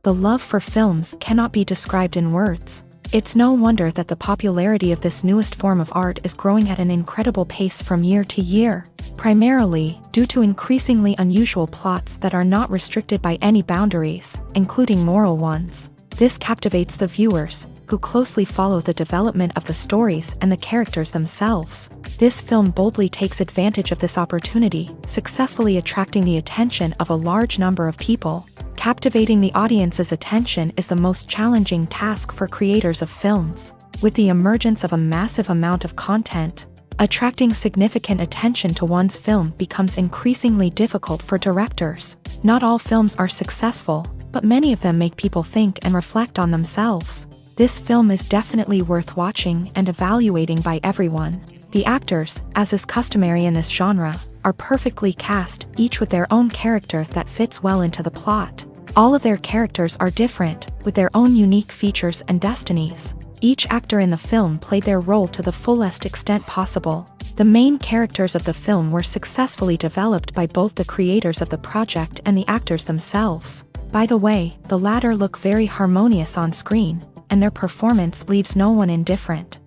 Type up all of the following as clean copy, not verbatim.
The love for films cannot be described in words. It's no wonder that the popularity of this newest form of art is growing at an incredible pace from year to year, primarily due to increasingly unusual plots that are not restricted by any boundaries, including moral ones. This captivates the viewers, who closely follow the development of the stories and the characters themselves. This film boldly takes advantage of this opportunity, successfully attracting the attention of a large number of people. Captivating the audience's attention is the most challenging task for creators of films. With the emergence of a massive amount of content, attracting significant attention to one's film becomes increasingly difficult for directors. Not all films are successful, but many of them make people think and reflect on themselves. This film is definitely worth watching and evaluating by everyone. The actors, as is customary in this genre, are perfectly cast, each with their own character that fits well into the plot. All of their characters are different, with their own unique features and destinies. Each actor in the film played their role to the fullest extent possible. The main characters of the film were successfully developed by both the creators of the project and the actors themselves. By the way, the latter look very harmonious on screen, and their performance leaves no one indifferent.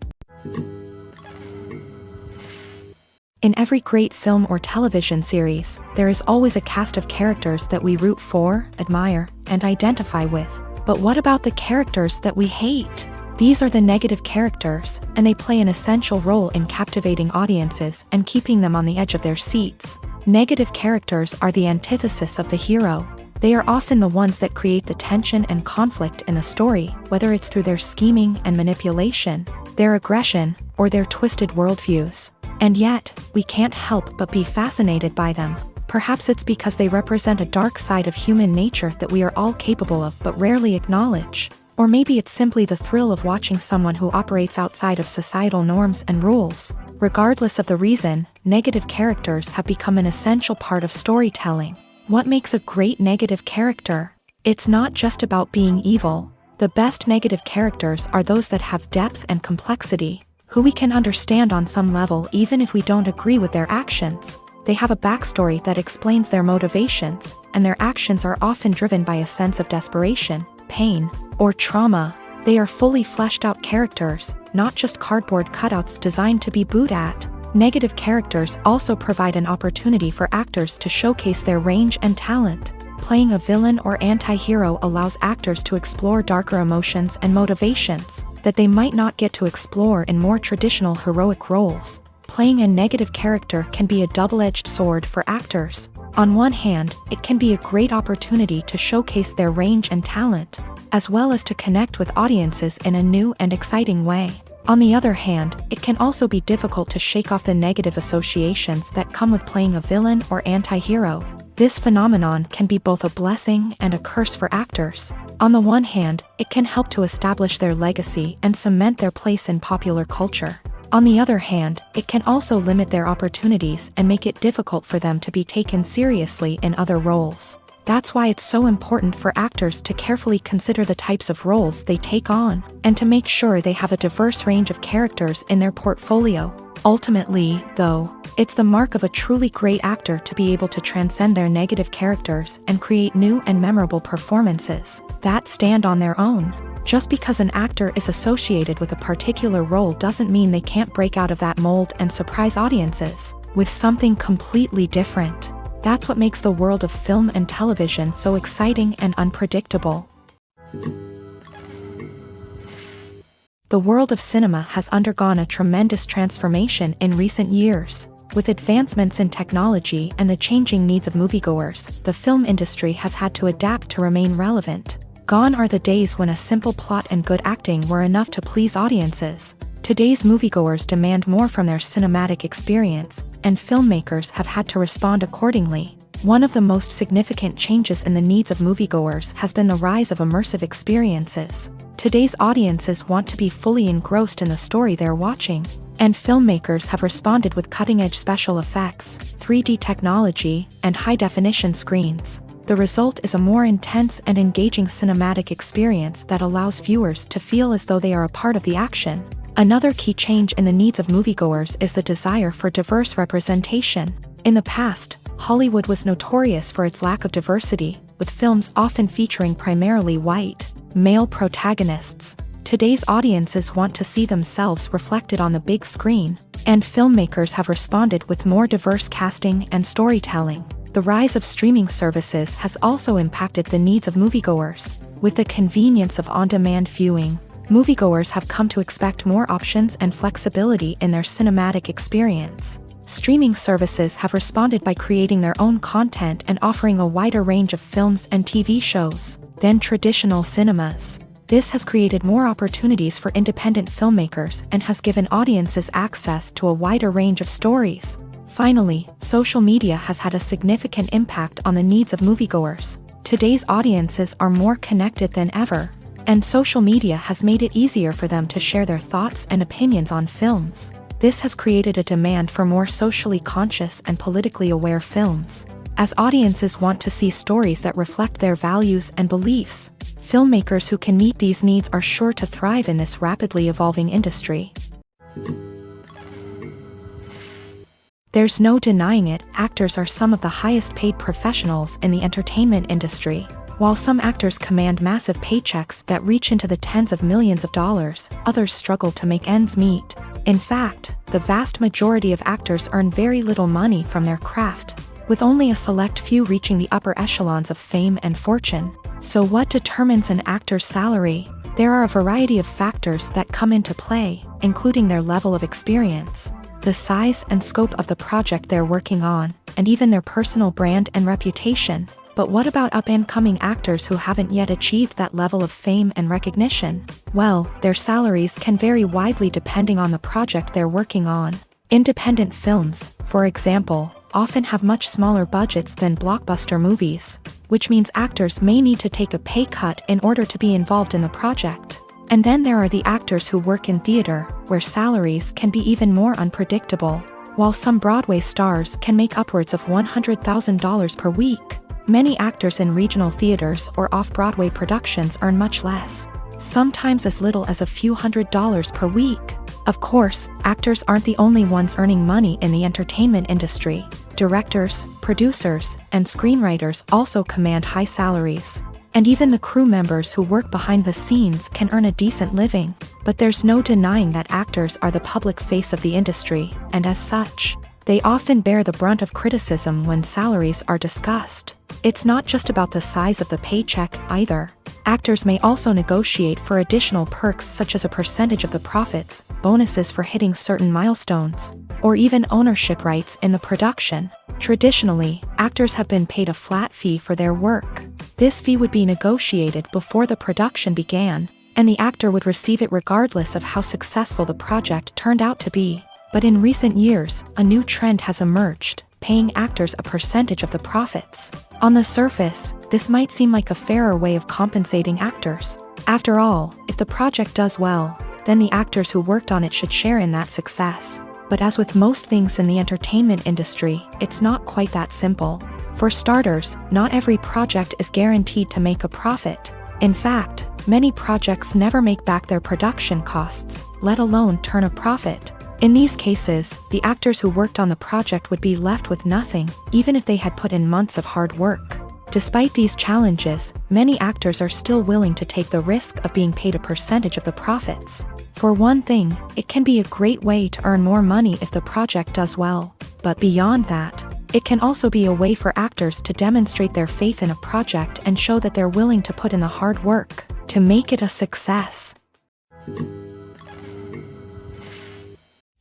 In every great film or television series, there is always a cast of characters that we root for, admire, and identify with. But what about the characters that we hate? These are the negative characters, and they play an essential role in captivating audiences and keeping them on the edge of their seats. Negative characters are the antithesis of the hero. They are often the ones that create the tension and conflict in the story, whether it's through their scheming and manipulation, their aggression, or their twisted worldviews. And yet, we can't help but be fascinated by them. Perhaps it's because they represent a dark side of human nature that we are all capable of but rarely acknowledge. Or maybe it's simply the thrill of watching someone who operates outside of societal norms and rules. Regardless of the reason, negative characters have become an essential part of storytelling. What makes a great negative character? It's not just about being evil. The best negative characters are those that have depth and complexity, who we can understand on some level even if we don't agree with their actions. They have a backstory that explains their motivations, and their actions are often driven by a sense of desperation, pain, or trauma. They are fully fleshed out characters, not just cardboard cutouts designed to be booed at. Negative characters also provide an opportunity for actors to showcase their range and talent. Playing a villain or anti-hero allows actors to explore darker emotions and motivations that they might not get to explore in more traditional heroic roles. Playing a negative character can be a double-edged sword for actors. On one hand, it can be a great opportunity to showcase their range and talent, as well as to connect with audiences in a new and exciting way. On the other hand, it can also be difficult to shake off the negative associations that come with playing a villain or anti-hero. This phenomenon can be both a blessing and a curse for actors. On the one hand, it can help to establish their legacy and cement their place in popular culture. On the other hand, it can also limit their opportunities and make it difficult for them to be taken seriously in other roles. That's why it's so important for actors to carefully consider the types of roles they take on, and to make sure they have a diverse range of characters in their portfolio. Ultimately, though, it's the mark of a truly great actor to be able to transcend their negative characters and create new and memorable performances that stand on their own. Just because an actor is associated with a particular role doesn't mean they can't break out of that mold and surprise audiences with something completely different. That's what makes the world of film and television so exciting and unpredictable. The world of cinema has undergone a tremendous transformation in recent years. With advancements in technology and the changing needs of moviegoers, the film industry has had to adapt to remain relevant. Gone are the days when a simple plot and good acting were enough to please audiences. Today's moviegoers demand more from their cinematic experience, and filmmakers have had to respond accordingly. One of the most significant changes in the needs of moviegoers has been the rise of immersive experiences. Today's audiences want to be fully engrossed in the story they're watching, and filmmakers have responded with cutting-edge special effects, 3D technology, and high-definition screens. The result is a more intense and engaging cinematic experience that allows viewers to feel as though they are a part of the action. Another key change in the needs of moviegoers is the desire for diverse representation. In the past, Hollywood was notorious for its lack of diversity, with films often featuring primarily white, male protagonists. Today's audiences want to see themselves reflected on the big screen, and filmmakers have responded with more diverse casting and storytelling. The rise of streaming services has also impacted the needs of moviegoers. With the convenience of on-demand viewing, moviegoers have come to expect more options and flexibility in their cinematic experience. Streaming services have responded by creating their own content and offering a wider range of films and TV shows than traditional cinemas. This has created more opportunities for independent filmmakers and has given audiences access to a wider range of stories. Finally, social media has had a significant impact on the needs of moviegoers. Today's audiences are more connected than ever, and social media has made it easier for them to share their thoughts and opinions on films. This has created a demand for more socially conscious and politically aware films. As audiences want to see stories that reflect their values and beliefs, filmmakers who can meet these needs are sure to thrive in this rapidly evolving industry. There's no denying it, actors are some of the highest paid professionals in the entertainment industry. While some actors command massive paychecks that reach into the tens of millions of dollars, others struggle to make ends meet. In fact, the vast majority of actors earn very little money from their craft, with only a select few reaching the upper echelons of fame and fortune. So what determines an actor's salary? There are a variety of factors that come into play, including their level of experience, the size and scope of the project they're working on, and even their personal brand and reputation. But what about up-and-coming actors who haven't yet achieved that level of fame and recognition? Well, their salaries can vary widely depending on the project they're working on. Independent films, for example, often have much smaller budgets than blockbuster movies, which means actors may need to take a pay cut in order to be involved in the project. And then there are the actors who work in theater, where salaries can be even more unpredictable. While some Broadway stars can make upwards of $100,000 per week, many actors in regional theaters or off-Broadway productions earn much less, sometimes as little as a few $100s per week. Of course, actors aren't the only ones earning money in the entertainment industry. Directors, producers, and screenwriters also command high salaries. And even the crew members who work behind the scenes can earn a decent living. But there's no denying that actors are the public face of the industry, and as such, they often bear the brunt of criticism when salaries are discussed. It's not just about the size of the paycheck, either. Actors may also negotiate for additional perks such as a percentage of the profits, bonuses for hitting certain milestones, or even ownership rights in the production. Traditionally, actors have been paid a flat fee for their work. This fee would be negotiated before the production began, and the actor would receive it regardless of how successful the project turned out to be. But in recent years, a new trend has emerged, paying actors a percentage of the profits. On the surface, this might seem like a fairer way of compensating actors. After all, if the project does well, then the actors who worked on it should share in that success. But as with most things in the entertainment industry, it's not quite that simple. For starters, not every project is guaranteed to make a profit. In fact, many projects never make back their production costs, let alone turn a profit. In these cases, the actors who worked on the project would be left with nothing, even if they had put in months of hard work. Despite these challenges, many actors are still willing to take the risk of being paid a percentage of the profits. For one thing, it can be a great way to earn more money if the project does well. But beyond that, it can also be a way for actors to demonstrate their faith in a project and show that they're willing to put in the hard work to make it a success.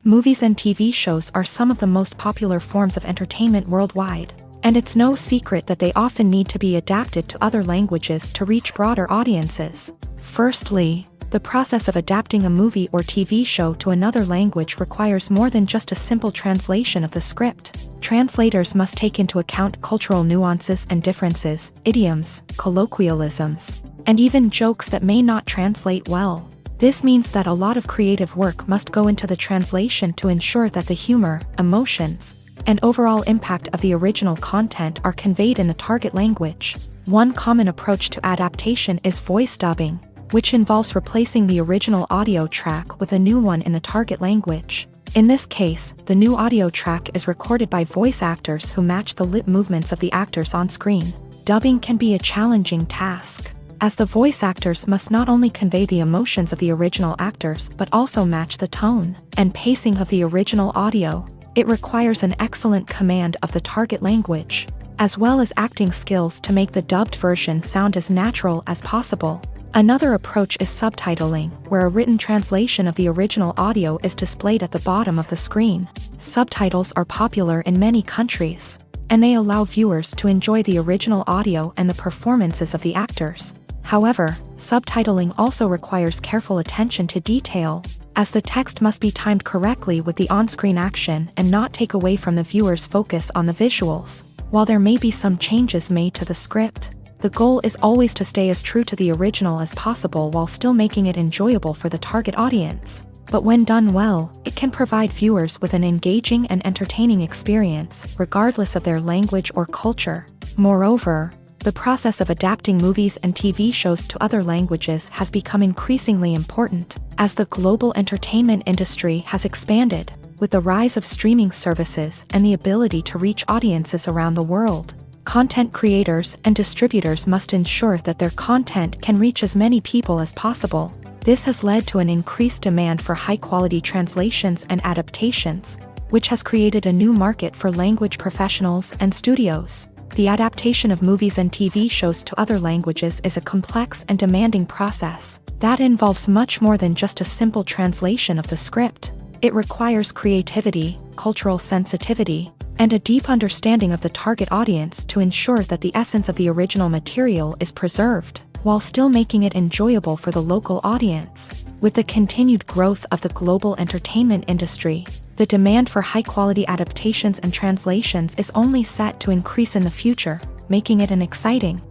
Movies and TV shows are some of the most popular forms of entertainment worldwide, and it's no secret that they often need to be adapted to other languages to reach broader audiences. Firstly, the process of adapting a movie or TV show to another language requires more than just a simple translation of the script. Translators must take into account cultural nuances and differences, idioms, colloquialisms, and even jokes that may not translate well. This means that a lot of creative work must go into the translation to ensure that the humor, emotions, and overall impact of the original content are conveyed in the target language. One common approach to adaptation is voice dubbing, which involves replacing the original audio track with a new one in the target language. In this case, the new audio track is recorded by voice actors who match the lip movements of the actors on screen. Dubbing can be a challenging task, as the voice actors must not only convey the emotions of the original actors but also match the tone and pacing of the original audio. It requires an excellent command of the target language, as well as acting skills to make the dubbed version sound as natural as possible. Another approach is subtitling, where a written translation of the original audio is displayed at the bottom of the screen. Subtitles are popular in many countries, and they allow viewers to enjoy the original audio and the performances of the actors. However, subtitling also requires careful attention to detail, as the text must be timed correctly with the on-screen action and not take away from the viewer's focus on the visuals. While there may be some changes made to the script, the goal is always to stay as true to the original as possible while still making it enjoyable for the target audience. But when done well, it can provide viewers with an engaging and entertaining experience, regardless of their language or culture. Moreover, the process of adapting movies and TV shows to other languages has become increasingly important, as the global entertainment industry has expanded, with the rise of streaming services and the ability to reach audiences around the world. Content creators and distributors must ensure that their content can reach as many people as possible. This has led to an increased demand for high-quality translations and adaptations, which has created a new market for language professionals and studios. The adaptation of movies and TV shows to other languages is a complex and demanding process that involves much more than just a simple translation of the script. It requires creativity, cultural sensitivity, and a deep understanding of the target audience to ensure that the essence of the original material is preserved, while still making it enjoyable for the local audience. With the continued growth of the global entertainment industry, the demand for high-quality adaptations and translations is only set to increase in the future, making it an exciting.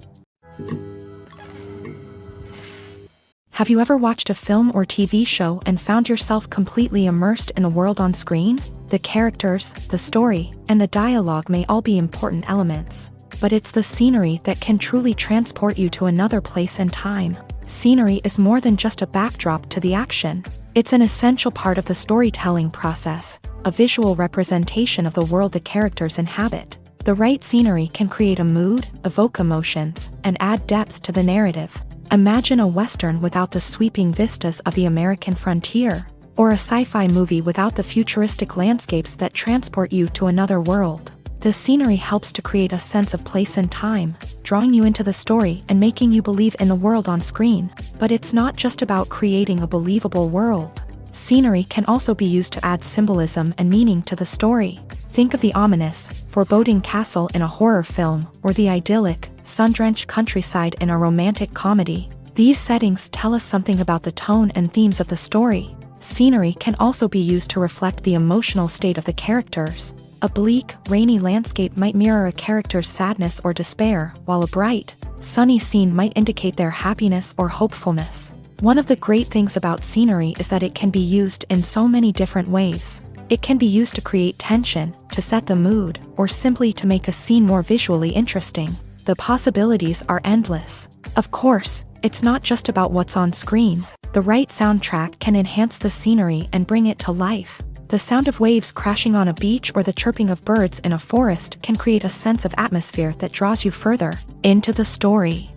Have you ever watched a film or TV show and found yourself completely immersed in the world on screen? The characters, the story, and the dialogue may all be important elements, but it's the scenery that can truly transport you to another place and time. Scenery is more than just a backdrop to the action. It's an essential part of the storytelling process, a visual representation of the world the characters inhabit. The right scenery can create a mood, evoke emotions, and add depth to the narrative. Imagine a Western without the sweeping vistas of the American frontier, or a sci-fi movie without the futuristic landscapes that transport you to another world. The scenery helps to create a sense of place and time, drawing you into the story and making you believe in the world on screen. But it's not just about creating a believable world. Scenery can also be used to add symbolism and meaning to the story. Think of the ominous, foreboding castle in a horror film, or the idyllic, sun-drenched countryside in a romantic comedy. These settings tell us something about the tone and themes of the story. Scenery can also be used to reflect the emotional state of the characters. A bleak, rainy landscape might mirror a character's sadness or despair, while a bright, sunny scene might indicate their happiness or hopefulness. One of the great things about scenery is that it can be used in so many different ways. It can be used to create tension, to set the mood, or simply to make a scene more visually interesting. The possibilities are endless. Of course, it's not just about what's on screen. The right soundtrack can enhance the scenery and bring it to life. The sound of waves crashing on a beach or the chirping of birds in a forest can create a sense of atmosphere that draws you further into the story.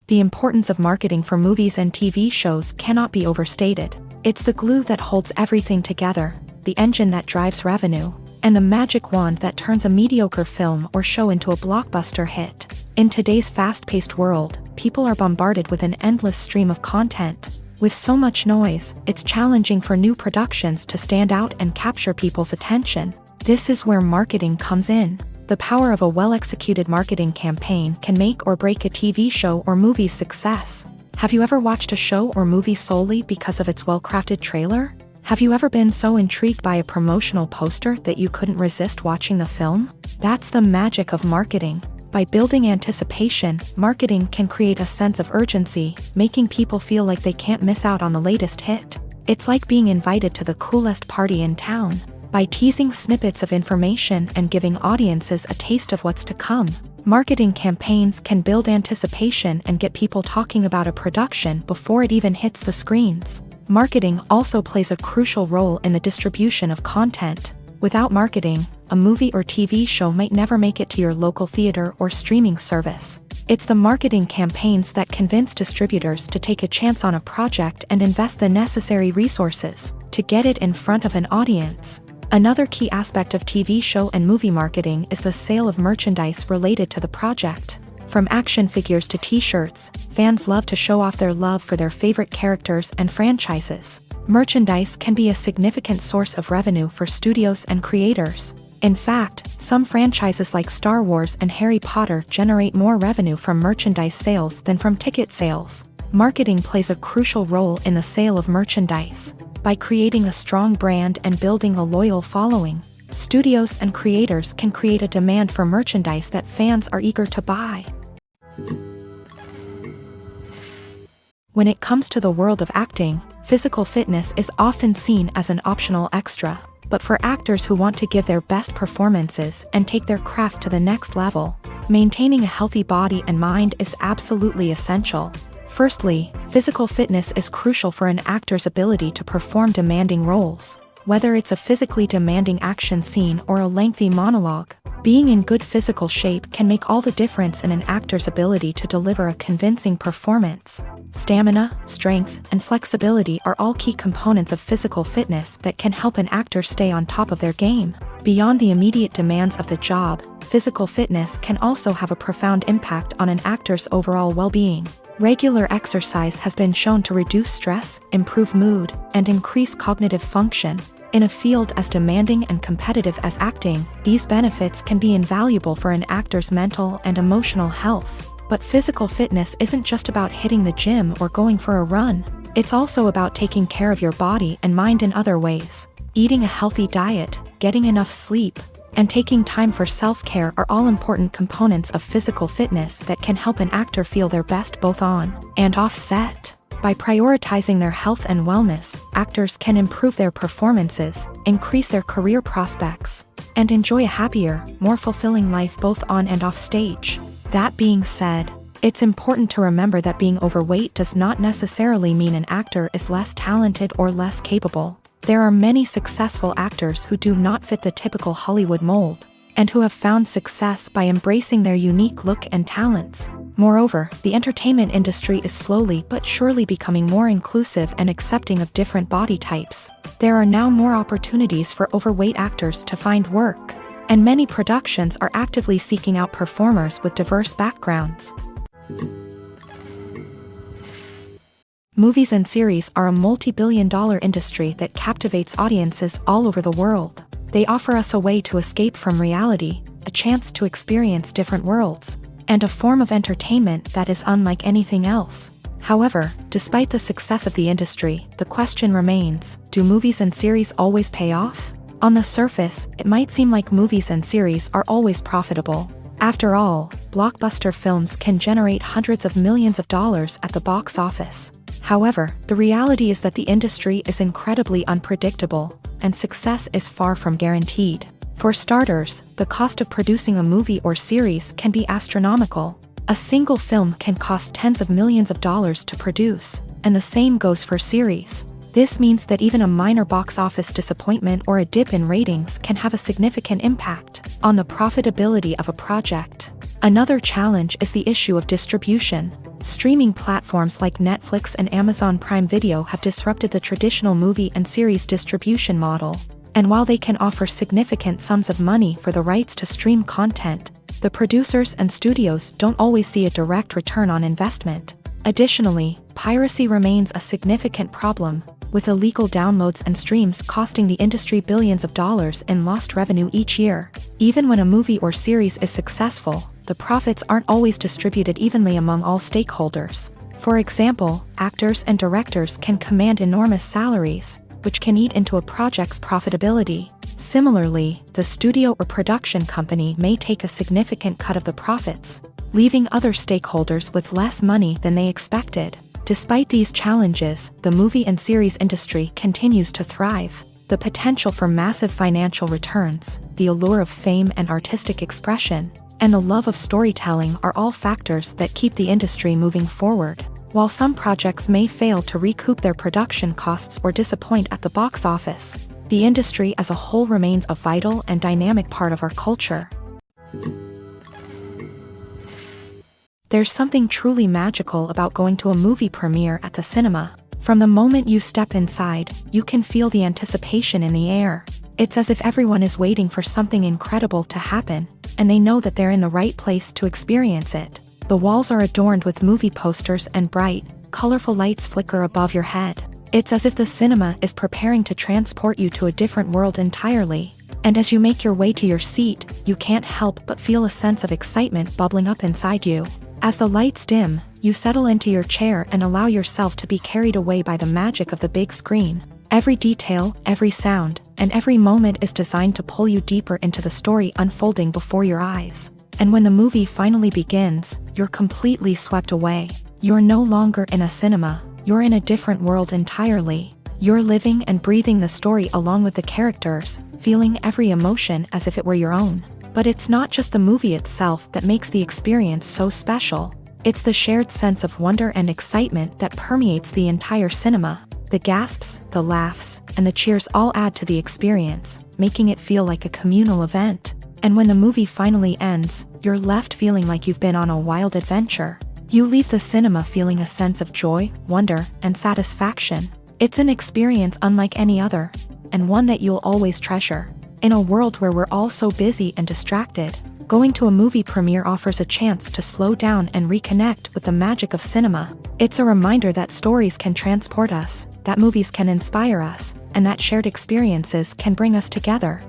The importance of marketing for movies and TV shows cannot be overstated. It's the glue that holds everything together, the engine that drives revenue, and the magic wand that turns a mediocre film or show into a blockbuster hit. In today's fast-paced world, people are bombarded with an endless stream of content. With so much noise, it's challenging for new productions to stand out and capture people's attention. This is where marketing comes in. The power of a well-executed marketing campaign can make or break a TV show or movie's success. Have you ever watched a show or movie solely because of its well-crafted trailer? Have you ever been so intrigued by a promotional poster that you couldn't resist watching the film? That's the magic of marketing. By building anticipation, marketing can create a sense of urgency, making people feel like they can't miss out on the latest hit. It's like being invited to the coolest party in town. By teasing snippets of information and giving audiences a taste of what's to come, marketing campaigns can build anticipation and get people talking about a production before it even hits the screens. Marketing also plays a crucial role in the distribution of content. Without marketing, a movie or TV show might never make it to your local theater or streaming service. It's the marketing campaigns that convince distributors to take a chance on a project and invest the necessary resources to get it in front of an audience. Another key aspect of TV show and movie marketing is the sale of merchandise related to the project. From action figures to t-shirts, fans love to show off their love for their favorite characters and franchises. Merchandise can be a significant source of revenue for studios and creators. In fact, some franchises like Star Wars and Harry Potter generate more revenue from merchandise sales than from ticket sales. Marketing plays a crucial role in the sale of merchandise. By creating a strong brand and building a loyal following, studios and creators can create a demand for merchandise that fans are eager to buy. When it comes to the world of acting, physical fitness is often seen as an optional extra. But for actors who want to give their best performances and take their craft to the next level, maintaining a healthy body and mind is absolutely essential. Firstly, physical fitness is crucial for an actor's ability to perform demanding roles. Whether it's a physically demanding action scene or a lengthy monologue, being in good physical shape can make all the difference in an actor's ability to deliver a convincing performance. Stamina, strength, and flexibility are all key components of physical fitness that can help an actor stay on top of their game. Beyond the immediate demands of the job, physical fitness can also have a profound impact on an actor's overall well-being. Regular exercise has been shown to reduce stress, improve mood, and increase cognitive function. In a field as demanding and competitive as acting, these benefits can be invaluable for an actor's mental and emotional health. But physical fitness isn't just about hitting the gym or going for a run. It's also about taking care of your body and mind in other ways. Eating a healthy diet, getting enough sleep, and taking time for self-care are all important components of physical fitness that can help an actor feel their best both on and off set. By prioritizing their health and wellness, actors can improve their performances, increase their career prospects, and enjoy a happier, more fulfilling life both on and off stage. That being said, it's important to remember that being overweight does not necessarily mean an actor is less talented or less capable. There are many successful actors who do not fit the typical Hollywood mold, and who have found success by embracing their unique look and talents. Moreover, the entertainment industry is slowly but surely becoming more inclusive and accepting of different body types. There are now more opportunities for overweight actors to find work, and many productions are actively seeking out performers with diverse backgrounds. Movies and series are a multi-billion-dollar industry that captivates audiences all over the world. They offer us a way to escape from reality, a chance to experience different worlds, and a form of entertainment that is unlike anything else. However, despite the success of the industry, the question remains, do movies and series always pay off? On the surface, it might seem like movies and series are always profitable. After all, blockbuster films can generate hundreds of millions of dollars at the box office. However, the reality is that the industry is incredibly unpredictable, and success is far from guaranteed. For starters, the cost of producing a movie or series can be astronomical. A single film can cost tens of millions of dollars to produce, and the same goes for series. This means that even a minor box office disappointment or a dip in ratings can have a significant impact on the profitability of a project. Another challenge is the issue of distribution. Streaming platforms like Netflix and Amazon Prime Video have disrupted the traditional movie and series distribution model. And while they can offer significant sums of money for the rights to stream content, the producers and studios don't always see a direct return on investment. Additionally, piracy remains a significant problem, with illegal downloads and streams costing the industry billions of dollars in lost revenue each year. Even when a movie or series is successful, the profits aren't always distributed evenly among all stakeholders. For example, actors and directors can command enormous salaries, which can eat into a project's profitability. Similarly, the studio or production company may take a significant cut of the profits, leaving other stakeholders with less money than they expected. Despite these challenges, the movie and series industry continues to thrive. The potential for massive financial returns, the allure of fame and artistic expression, and the love of storytelling are all factors that keep the industry moving forward. While some projects may fail to recoup their production costs or disappoint at the box office, The industry as a whole remains a vital and dynamic part of our culture. There's something truly magical about going to a movie premiere at the cinema. From the moment you step inside, you can feel the anticipation in the air. It's as if everyone is waiting for something incredible to happen, and they know that they're in the right place to experience it. The walls are adorned with movie posters and bright, colorful lights flicker above your head. It's as if the cinema is preparing to transport you to a different world entirely. And as you make your way to your seat, you can't help but feel a sense of excitement bubbling up inside you. As the lights dim, you settle into your chair and allow yourself to be carried away by the magic of the big screen. Every detail, every sound, and every moment is designed to pull you deeper into the story unfolding before your eyes. And when the movie finally begins, you're completely swept away. You're no longer in a cinema, you're in a different world entirely. You're living and breathing the story along with the characters, feeling every emotion as if it were your own. But it's not just the movie itself that makes the experience so special. It's the shared sense of wonder and excitement that permeates the entire cinema. The gasps, the laughs, and the cheers all add to the experience, making it feel like a communal event. And when the movie finally ends, you're left feeling like you've been on a wild adventure. You leave the cinema feeling a sense of joy, wonder, and satisfaction. It's an experience unlike any other, and one that you'll always treasure. In a world where we're all so busy and distracted, going to a movie premiere offers a chance to slow down and reconnect with the magic of cinema. It's a reminder that stories can transport us, that movies can inspire us, and that shared experiences can bring us together.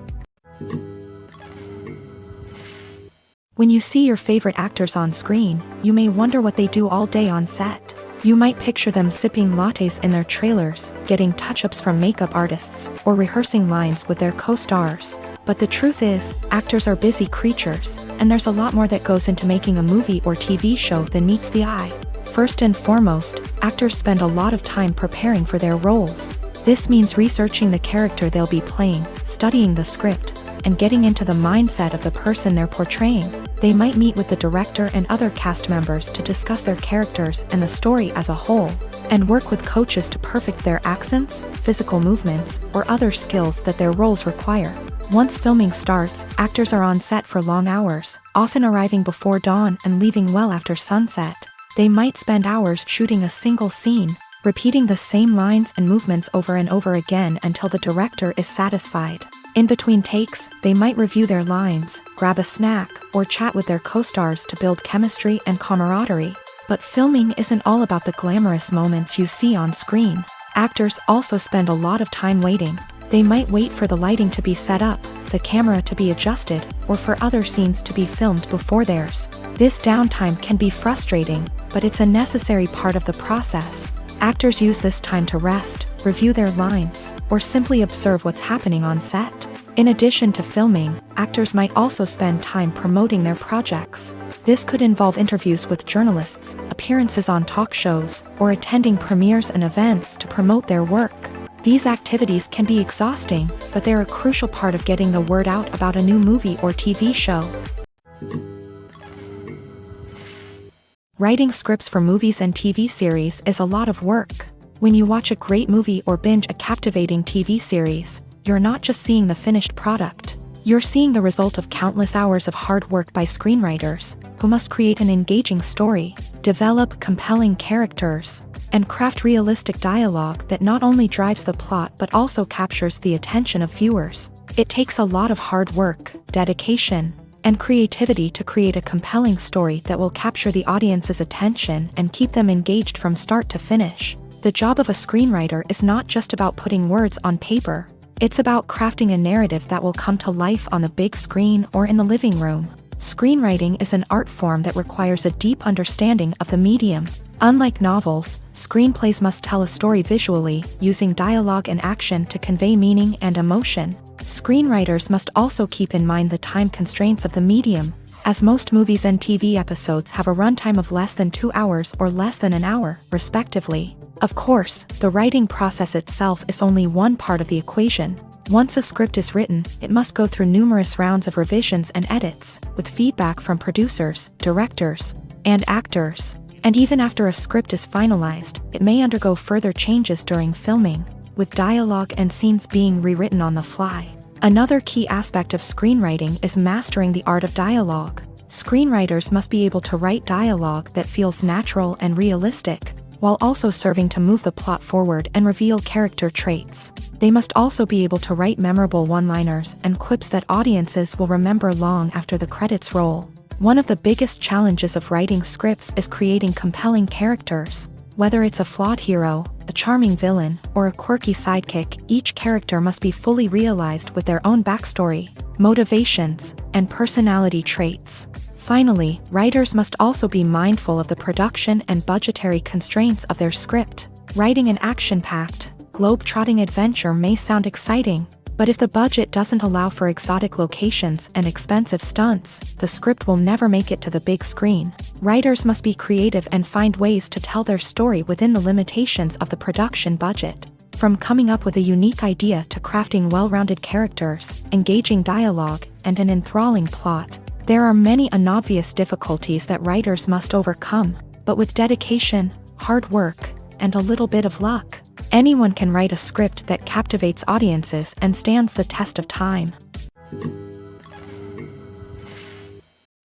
When you see your favorite actors on screen, you may wonder what they do all day on set. You might picture them sipping lattes in their trailers, getting touch-ups from makeup artists, or rehearsing lines with their co-stars. But the truth is, actors are busy creatures, and there's a lot more that goes into making a movie or TV show than meets the eye. First and foremost, actors spend a lot of time preparing for their roles. This means researching the character they'll be playing, studying the script, and getting into the mindset of the person they're portraying. They might meet with the director and other cast members to discuss their characters and the story as a whole, and work with coaches to perfect their accents, physical movements, or other skills that their roles require. Once filming starts, actors are on set for long hours, often arriving before dawn and leaving well after sunset. They might spend hours shooting a single scene, repeating the same lines and movements over and over again until the director is satisfied. In between takes, they might review their lines, grab a snack, or chat with their co-stars to build chemistry and camaraderie. But filming isn't all about the glamorous moments you see on screen. Actors also spend a lot of time waiting. They might wait for the lighting to be set up, the camera to be adjusted, or for other scenes to be filmed before theirs. This downtime can be frustrating, but it's a necessary part of the process. Actors use this time to rest, review their lines, or simply observe what's happening on set. In addition to filming, actors might also spend time promoting their projects. This could involve interviews with journalists, appearances on talk shows, or attending premieres and events to promote their work. These activities can be exhausting, but they're a crucial part of getting the word out about a new movie or TV show. Writing scripts for movies and TV series is a lot of work. When you watch a great movie or binge a captivating TV series, you're not just seeing the finished product. You're seeing the result of countless hours of hard work by screenwriters, who must create an engaging story, develop compelling characters, and craft realistic dialogue that not only drives the plot but also captures the attention of viewers. It takes a lot of hard work, dedication, and creativity to create a compelling story that will capture the audience's attention and keep them engaged from start to finish. The job of a screenwriter is not just about putting words on paper. It's about crafting a narrative that will come to life on the big screen or in the living room. Screenwriting is an art form that requires a deep understanding of the medium. Unlike novels, screenplays must tell a story visually, using dialogue and action to convey meaning and emotion. Screenwriters must also keep in mind the time constraints of the medium, as most movies and TV episodes have a runtime of less than 2 hours or less than an hour, respectively. Of course, the writing process itself is only one part of the equation. Once a script is written, it must go through numerous rounds of revisions and edits, with feedback from producers, directors, and actors. And even after a script is finalized, it may undergo further changes during filming, with dialogue and scenes being rewritten on the fly. Another key aspect of screenwriting is mastering the art of dialogue. Screenwriters must be able to write dialogue that feels natural and realistic, while also serving to move the plot forward and reveal character traits. They must also be able to write memorable one-liners and quips that audiences will remember long after the credits roll. One of the biggest challenges of writing scripts is creating compelling characters. Whether it's a flawed hero, a charming villain, or a quirky sidekick, each character must be fully realized with their own backstory, motivations, and personality traits. Finally, writers must also be mindful of the production and budgetary constraints of their script. Writing an action-packed, globe-trotting adventure may sound exciting, but if the budget doesn't allow for exotic locations and expensive stunts, the script will never make it to the big screen. Writers must be creative and find ways to tell their story within the limitations of the production budget. From coming up with a unique idea to crafting well-rounded characters, engaging dialogue, and an enthralling plot, there are many unobvious difficulties that writers must overcome, but with dedication, hard work, and a little bit of luck, anyone can write a script that captivates audiences and stands the test of time.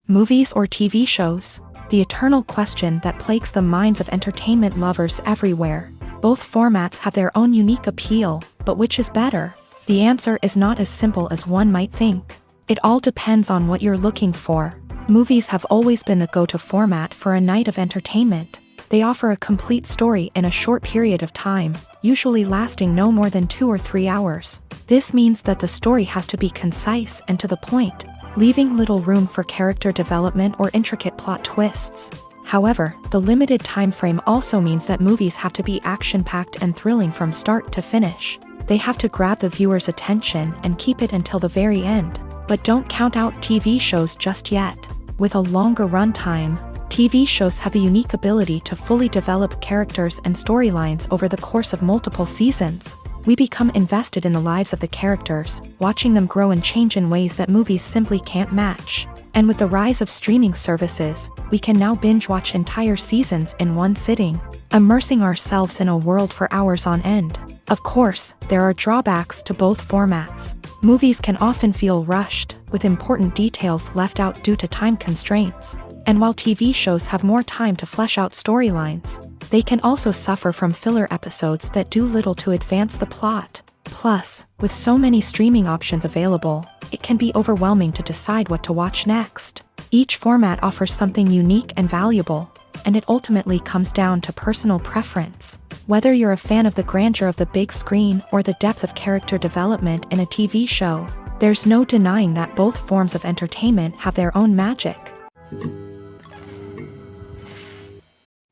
Movies or TV shows? The eternal question that plagues the minds of entertainment lovers everywhere. Both formats have their own unique appeal, but which is better? The answer is not as simple as one might think. It all depends on what you're looking for. Movies have always been the go-to format for a night of entertainment. They offer a complete story in a short period of time, usually lasting no more than 2 or 3 hours. This means that the story has to be concise and to the point, leaving little room for character development or intricate plot twists. However, the limited time frame also means that movies have to be action-packed and thrilling from start to finish. They have to grab the viewer's attention and keep it until the very end. But don't count out TV shows just yet. With a longer runtime, TV shows have the unique ability to fully develop characters and storylines over the course of multiple seasons. We become invested in the lives of the characters, watching them grow and change in ways that movies simply can't match. And with the rise of streaming services, we can now binge-watch entire seasons in one sitting, immersing ourselves in a world for hours on end. Of course, there are drawbacks to both formats. Movies can often feel rushed, with important details left out due to time constraints. And while TV shows have more time to flesh out storylines, they can also suffer from filler episodes that do little to advance the plot. Plus, with so many streaming options available, it can be overwhelming to decide what to watch next. Each format offers something unique and valuable, and it ultimately comes down to personal preference. Whether you're a fan of the grandeur of the big screen or the depth of character development in a TV show, there's no denying that both forms of entertainment have their own magic.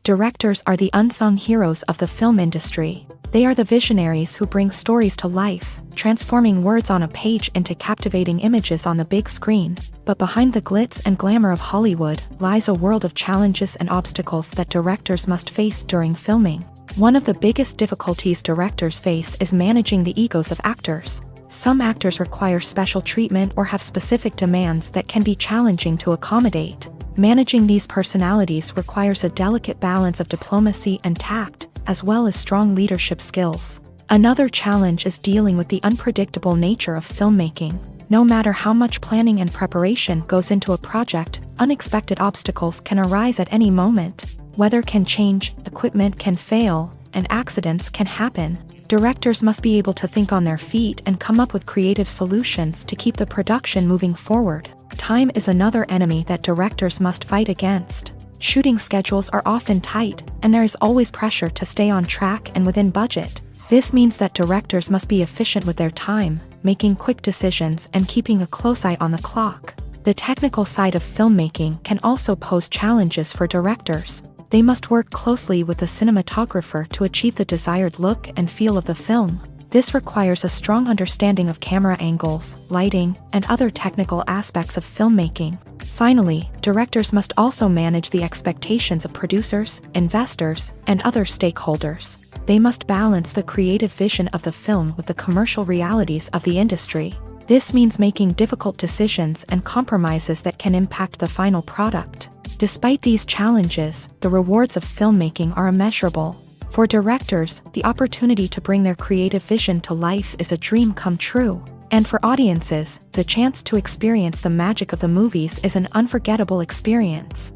Directors are the unsung heroes of the film industry. They are the visionaries who bring stories to life, transforming words on a page into captivating images on the big screen. But behind the glitz and glamour of Hollywood lies a world of challenges and obstacles that directors must face during filming. One of the biggest difficulties directors face is managing the egos of actors. Some actors require special treatment or have specific demands that can be challenging to accommodate. Managing these personalities requires a delicate balance of diplomacy and tact, as well as strong leadership skills. Another challenge is dealing with the unpredictable nature of filmmaking. No matter how much planning and preparation goes into a project, unexpected obstacles can arise at any moment. Weather can change, equipment can fail, and accidents can happen. Directors must be able to think on their feet and come up with creative solutions to keep the production moving forward. Time is another enemy that directors must fight against. Shooting schedules are often tight, and there is always pressure to stay on track and within budget. This means that directors must be efficient with their time, making quick decisions and keeping a close eye on the clock. The technical side of filmmaking can also pose challenges for directors. They must work closely with the cinematographer to achieve the desired look and feel of the film. This requires a strong understanding of camera angles, lighting, and other technical aspects of filmmaking. Finally, directors must also manage the expectations of producers, investors, and other stakeholders. They must balance the creative vision of the film with the commercial realities of the industry. This means making difficult decisions and compromises that can impact the final product. Despite these challenges, the rewards of filmmaking are immeasurable. For directors, the opportunity to bring their creative vision to life is a dream come true. And for audiences, the chance to experience the magic of the movies is an unforgettable experience.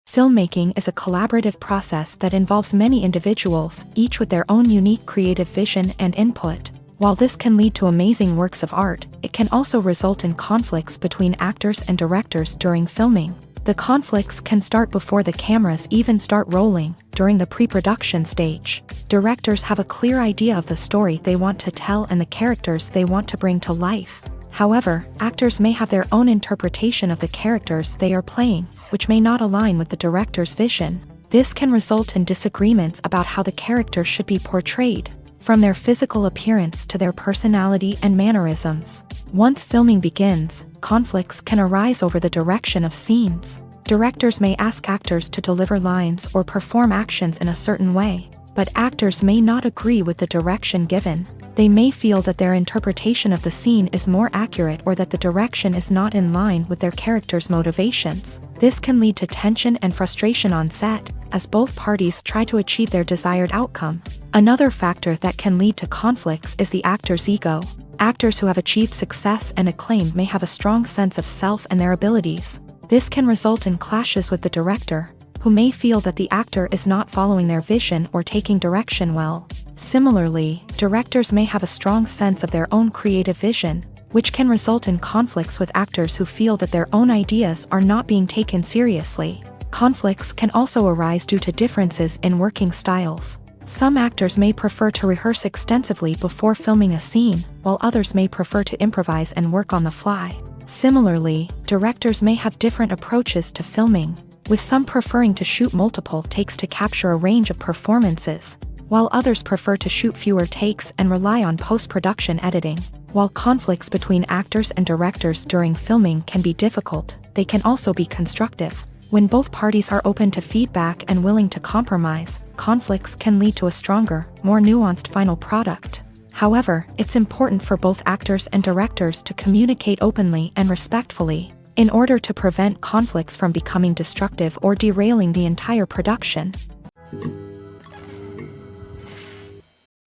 Filmmaking is a collaborative process that involves many individuals, each with their own unique creative vision and input. While this can lead to amazing works of art, it can also result in conflicts between actors and directors during filming. The conflicts can start before the cameras even start rolling, during the pre-production stage. Directors have a clear idea of the story they want to tell and the characters they want to bring to life. However, actors may have their own interpretation of the characters they are playing, which may not align with the director's vision. This can result in disagreements about how the character should be portrayed, from their physical appearance to their personality and mannerisms. Once filming begins, conflicts can arise over the direction of scenes. Directors may ask actors to deliver lines or perform actions in a certain way, but actors may not agree with the direction given. They may feel that their interpretation of the scene is more accurate or that the direction is not in line with their character's motivations. This can lead to tension and frustration on set, as both parties try to achieve their desired outcome. Another factor that can lead to conflicts is the actor's ego. Actors who have achieved success and acclaim may have a strong sense of self and their abilities. This can result in clashes with the director, who may feel that the actor is not following their vision or taking direction well. Similarly, directors may have a strong sense of their own creative vision, which can result in conflicts with actors who feel that their own ideas are not being taken seriously. Conflicts can also arise due to differences in working styles. Some actors may prefer to rehearse extensively before filming a scene, while others may prefer to improvise and work on the fly. Similarly, directors may have different approaches to filming, with some preferring to shoot multiple takes to capture a range of performances, while others prefer to shoot fewer takes and rely on post-production editing. While conflicts between actors and directors during filming can be difficult, they can also be constructive. When both parties are open to feedback and willing to compromise, conflicts can lead to a stronger, more nuanced final product. However, it's important for both actors and directors to communicate openly and respectfully, in order to prevent conflicts from becoming destructive or derailing the entire production.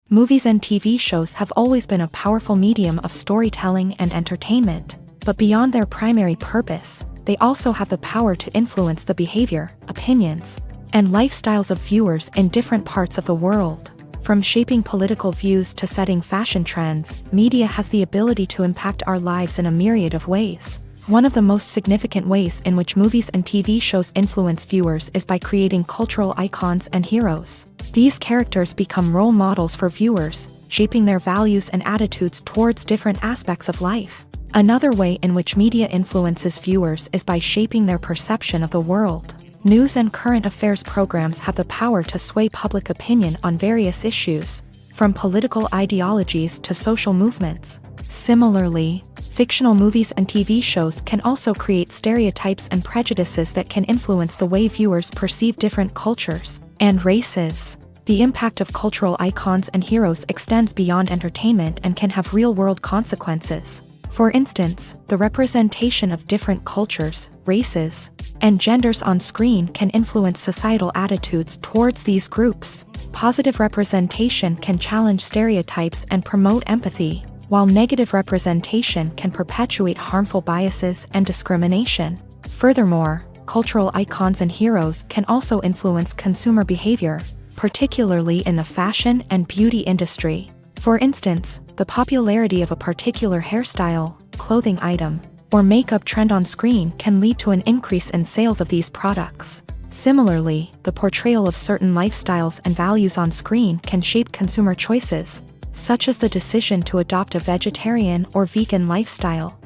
Movies and TV shows have always been a powerful medium of storytelling and entertainment, but beyond their primary purpose, they also have the power to influence the behavior, opinions, and lifestyles of viewers in different parts of the world. From shaping political views to setting fashion trends, media has the ability to impact our lives in a myriad of ways. One of the most significant ways in which movies and TV shows influence viewers is by creating cultural icons and heroes. These characters become role models for viewers, shaping their values and attitudes towards different aspects of life. Another way in which media influences viewers is by shaping their perception of the world. News and current affairs programs have the power to sway public opinion on various issues, from political ideologies to social movements. Similarly, fictional movies and TV shows can also create stereotypes and prejudices that can influence the way viewers perceive different cultures and races. The impact of cultural icons and heroes extends beyond entertainment and can have real-world consequences. For instance, the representation of different cultures, races, and genders on screen can influence societal attitudes towards these groups. Positive representation can challenge stereotypes and promote empathy, while negative representation can perpetuate harmful biases and discrimination. Furthermore, cultural icons and heroes can also influence consumer behavior, particularly in the fashion and beauty industry. For instance, the popularity of a particular hairstyle, clothing item, or makeup trend on screen can lead to an increase in sales of these products. Similarly, the portrayal of certain lifestyles and values on screen can shape consumer choices, such as the decision to adopt a vegetarian or vegan lifestyle.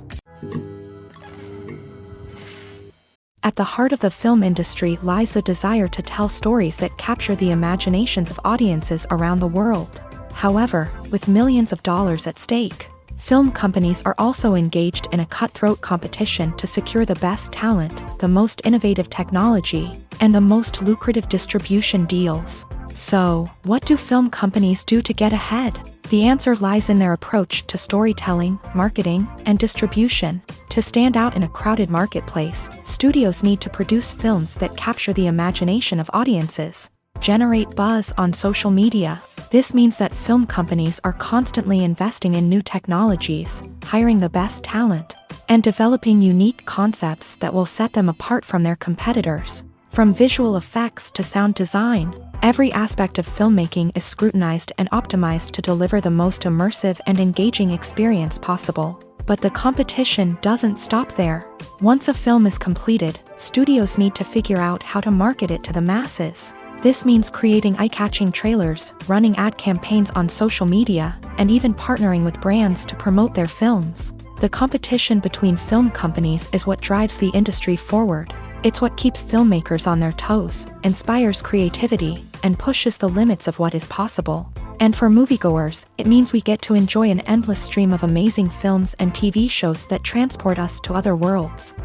At the heart of the film industry lies the desire to tell stories that capture the imaginations of audiences around the world. However, with millions of dollars at stake, film companies are also engaged in a cutthroat competition to secure the best talent, the most innovative technology, and the most lucrative distribution deals. So, what do film companies do to get ahead? The answer lies in their approach to storytelling, marketing, and distribution. To stand out in a crowded marketplace, studios need to produce films that capture the imagination of audiences, generate buzz on social media. This means that film companies are constantly investing in new technologies, hiring the best talent, and developing unique concepts that will set them apart from their competitors. From visual effects to sound design, every aspect of filmmaking is scrutinized and optimized to deliver the most immersive and engaging experience possible. But the competition doesn't stop there. Once a film is completed, studios need to figure out how to market it to the masses. This means creating eye-catching trailers, running ad campaigns on social media, and even partnering with brands to promote their films. The competition between film companies is what drives the industry forward. It's what keeps filmmakers on their toes, inspires creativity, and pushes the limits of what is possible. And for moviegoers, it means we get to enjoy an endless stream of amazing films and TV shows that transport us to other worlds.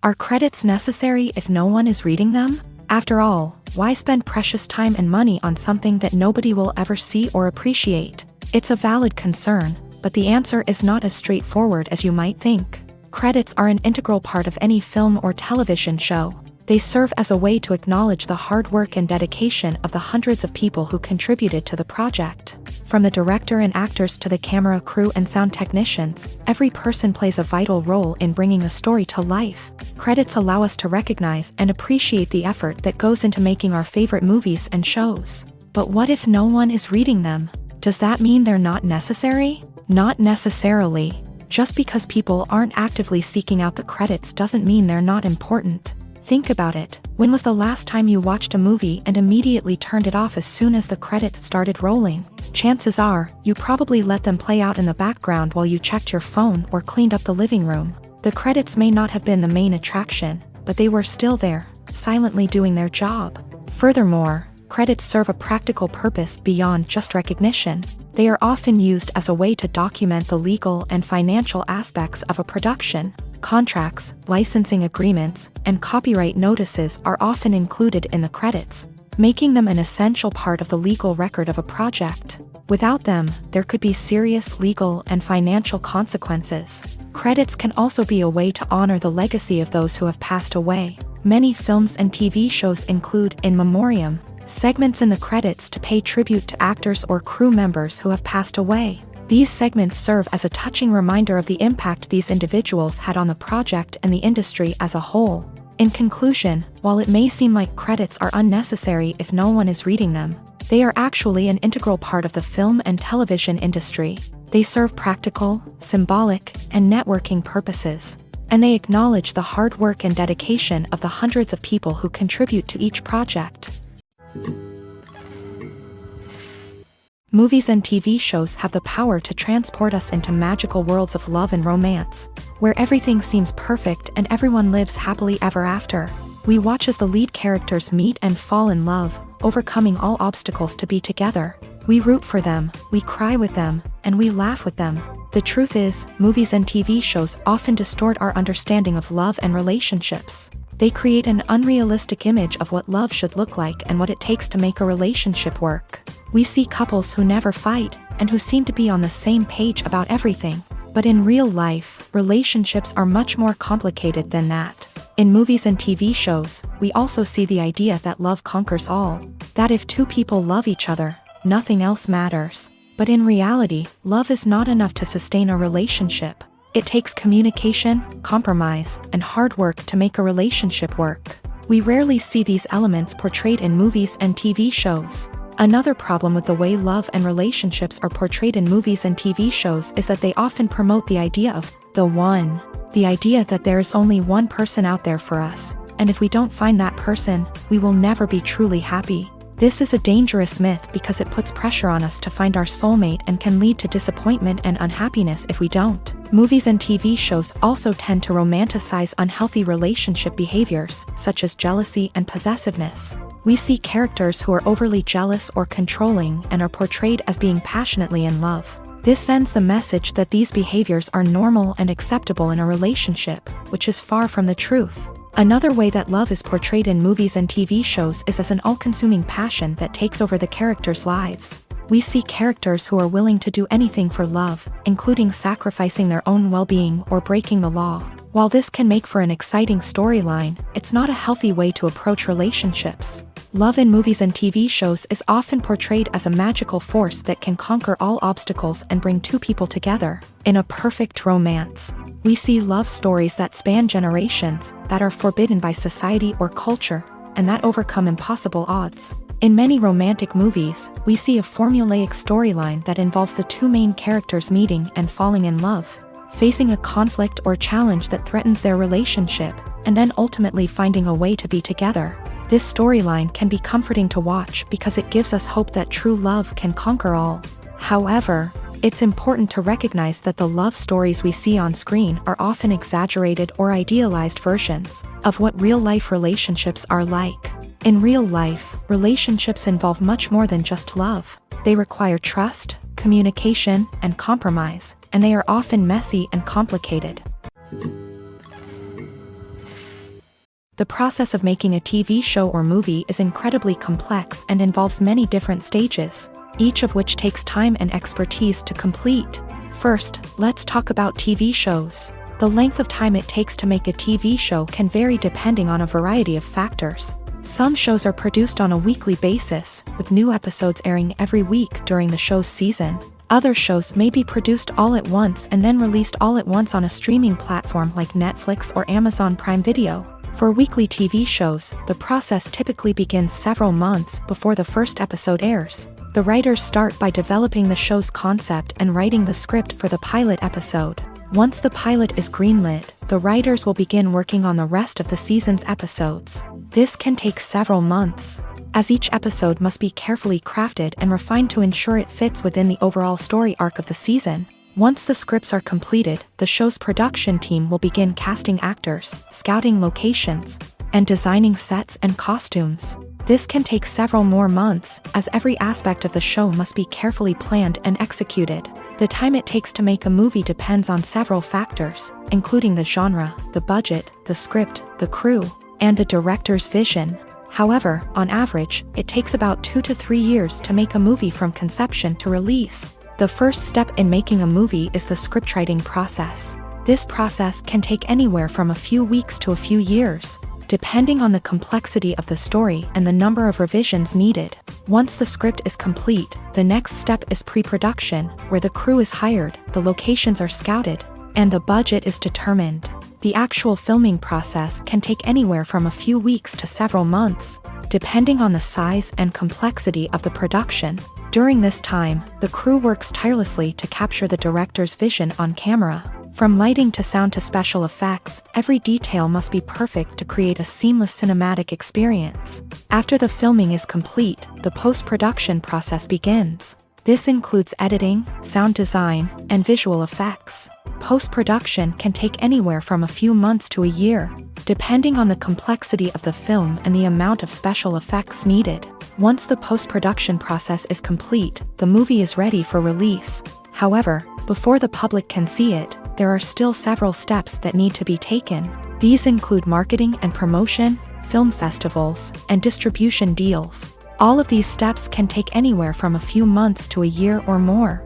Are credits necessary if no one is reading them? After all, why spend precious time and money on something that nobody will ever see or appreciate? It's a valid concern, but the answer is not as straightforward as you might think. Credits are an integral part of any film or television show. They serve as a way to acknowledge the hard work and dedication of the hundreds of people who contributed to the project. From the director and actors to the camera crew and sound technicians, every person plays a vital role in bringing a story to life. Credits allow us to recognize and appreciate the effort that goes into making our favorite movies and shows. But what if no one is reading them? Does that mean they're not necessary? Not necessarily. Just because people aren't actively seeking out the credits doesn't mean they're not important. Think about it. When was the last time you watched a movie and immediately turned it off as soon as the credits started rolling? Chances are, you probably let them play out in the background while you checked your phone or cleaned up the living room. The credits may not have been the main attraction, but they were still there, silently doing their job. Furthermore, credits serve a practical purpose beyond just recognition. They are often used as a way to document the legal and financial aspects of a production. Contracts, licensing agreements, and copyright notices are often included in the credits, making them an essential part of the legal record of a project. Without them, there could be serious legal and financial consequences. Credits can also be a way to honor the legacy of those who have passed away. Many films and TV shows include in memoriam segments in the credits to pay tribute to actors or crew members who have passed away. These segments serve as a touching reminder of the impact these individuals had on the project and the industry as a whole. In conclusion, while it may seem like credits are unnecessary if no one is reading them, they are actually an integral part of the film and television industry. They serve practical, symbolic, and networking purposes, and they acknowledge the hard work and dedication of the hundreds of people who contribute to each project. Movies and TV shows have the power to transport us into magical worlds of love and romance, where everything seems perfect and everyone lives happily ever after. We watch as the lead characters meet and fall in love, overcoming all obstacles to be together. We root for them, we cry with them, and we laugh with them. The truth is, movies and TV shows often distort our understanding of love and relationships. They create an unrealistic image of what love should look like and what it takes to make a relationship work. We see couples who never fight, and who seem to be on the same page about everything. But in real life, relationships are much more complicated than that. In movies and TV shows, we also see the idea that love conquers all. That if two people love each other, nothing else matters. But in reality, love is not enough to sustain a relationship. It takes communication, compromise, and hard work to make a relationship work. We rarely see these elements portrayed in movies and TV shows. Another problem with the way love and relationships are portrayed in movies and TV shows is that they often promote the idea of the one. The idea that there is only one person out there for us, and if we don't find that person, we will never be truly happy. This is a dangerous myth because it puts pressure on us to find our soulmate and can lead to disappointment and unhappiness if we don't. Movies and TV shows also tend to romanticize unhealthy relationship behaviors, such as jealousy and possessiveness. We see characters who are overly jealous or controlling and are portrayed as being passionately in love. This sends the message that these behaviors are normal and acceptable in a relationship, which is far from the truth. Another way that love is portrayed in movies and TV shows is as an all-consuming passion that takes over the characters' lives. We see characters who are willing to do anything for love, including sacrificing their own well-being or breaking the law. While this can make for an exciting storyline, it's not a healthy way to approach relationships. Love in movies and TV shows is often portrayed as a magical force that can conquer all obstacles and bring two people together. In a perfect romance, we see love stories that span generations, that are forbidden by society or culture, and that overcome impossible odds. In many romantic movies, we see a formulaic storyline that involves the two main characters meeting and falling in love, facing a conflict or challenge that threatens their relationship, and then ultimately finding a way to be together. This storyline can be comforting to watch because it gives us hope that true love can conquer all. However, it's important to recognize that the love stories we see on screen are often exaggerated or idealized versions of what real-life relationships are like. In real life, relationships involve much more than just love. They require trust, communication, and compromise, and they are often messy and complicated. The process of making a TV show or movie is incredibly complex and involves many different stages, each of which takes time and expertise to complete. First, let's talk about TV shows. The length of time it takes to make a TV show can vary depending on a variety of factors. Some shows are produced on a weekly basis, with new episodes airing every week during the show's season. Other shows may be produced all at once and then released all at once on a streaming platform like Netflix or Amazon Prime Video. For weekly TV shows, the process typically begins several months before the first episode airs. The writers start by developing the show's concept and writing the script for the pilot episode. Once the pilot is greenlit, the writers will begin working on the rest of the season's episodes. This can take several months, as each episode must be carefully crafted and refined to ensure it fits within the overall story arc of the season. Once the scripts are completed, the show's production team will begin casting actors, scouting locations, and designing sets and costumes. This can take several more months, as every aspect of the show must be carefully planned and executed. The time it takes to make a movie depends on several factors, including the genre, the budget, the script, the crew, and the director's vision. However, on average, it takes about 2 to 3 years to make a movie from conception to release. The first step in making a movie is the scriptwriting process. This process can take anywhere from a few weeks to a few years, depending on the complexity of the story and the number of revisions needed. Once the script is complete, the next step is pre-production, where the crew is hired, the locations are scouted, and the budget is determined. The actual filming process can take anywhere from a few weeks to several months, depending on the size and complexity of the production. During this time, the crew works tirelessly to capture the director's vision on camera. From lighting to sound to special effects, every detail must be perfect to create a seamless cinematic experience. After the filming is complete, the post-production process begins. This includes editing, sound design, and visual effects. Post-production can take anywhere from a few months to a year, depending on the complexity of the film and the amount of special effects needed. Once the post-production process is complete, the movie is ready for release. However, before the public can see it, there are still several steps that need to be taken. These include marketing and promotion, film festivals, and distribution deals. All of these steps can take anywhere from a few months to a year or more.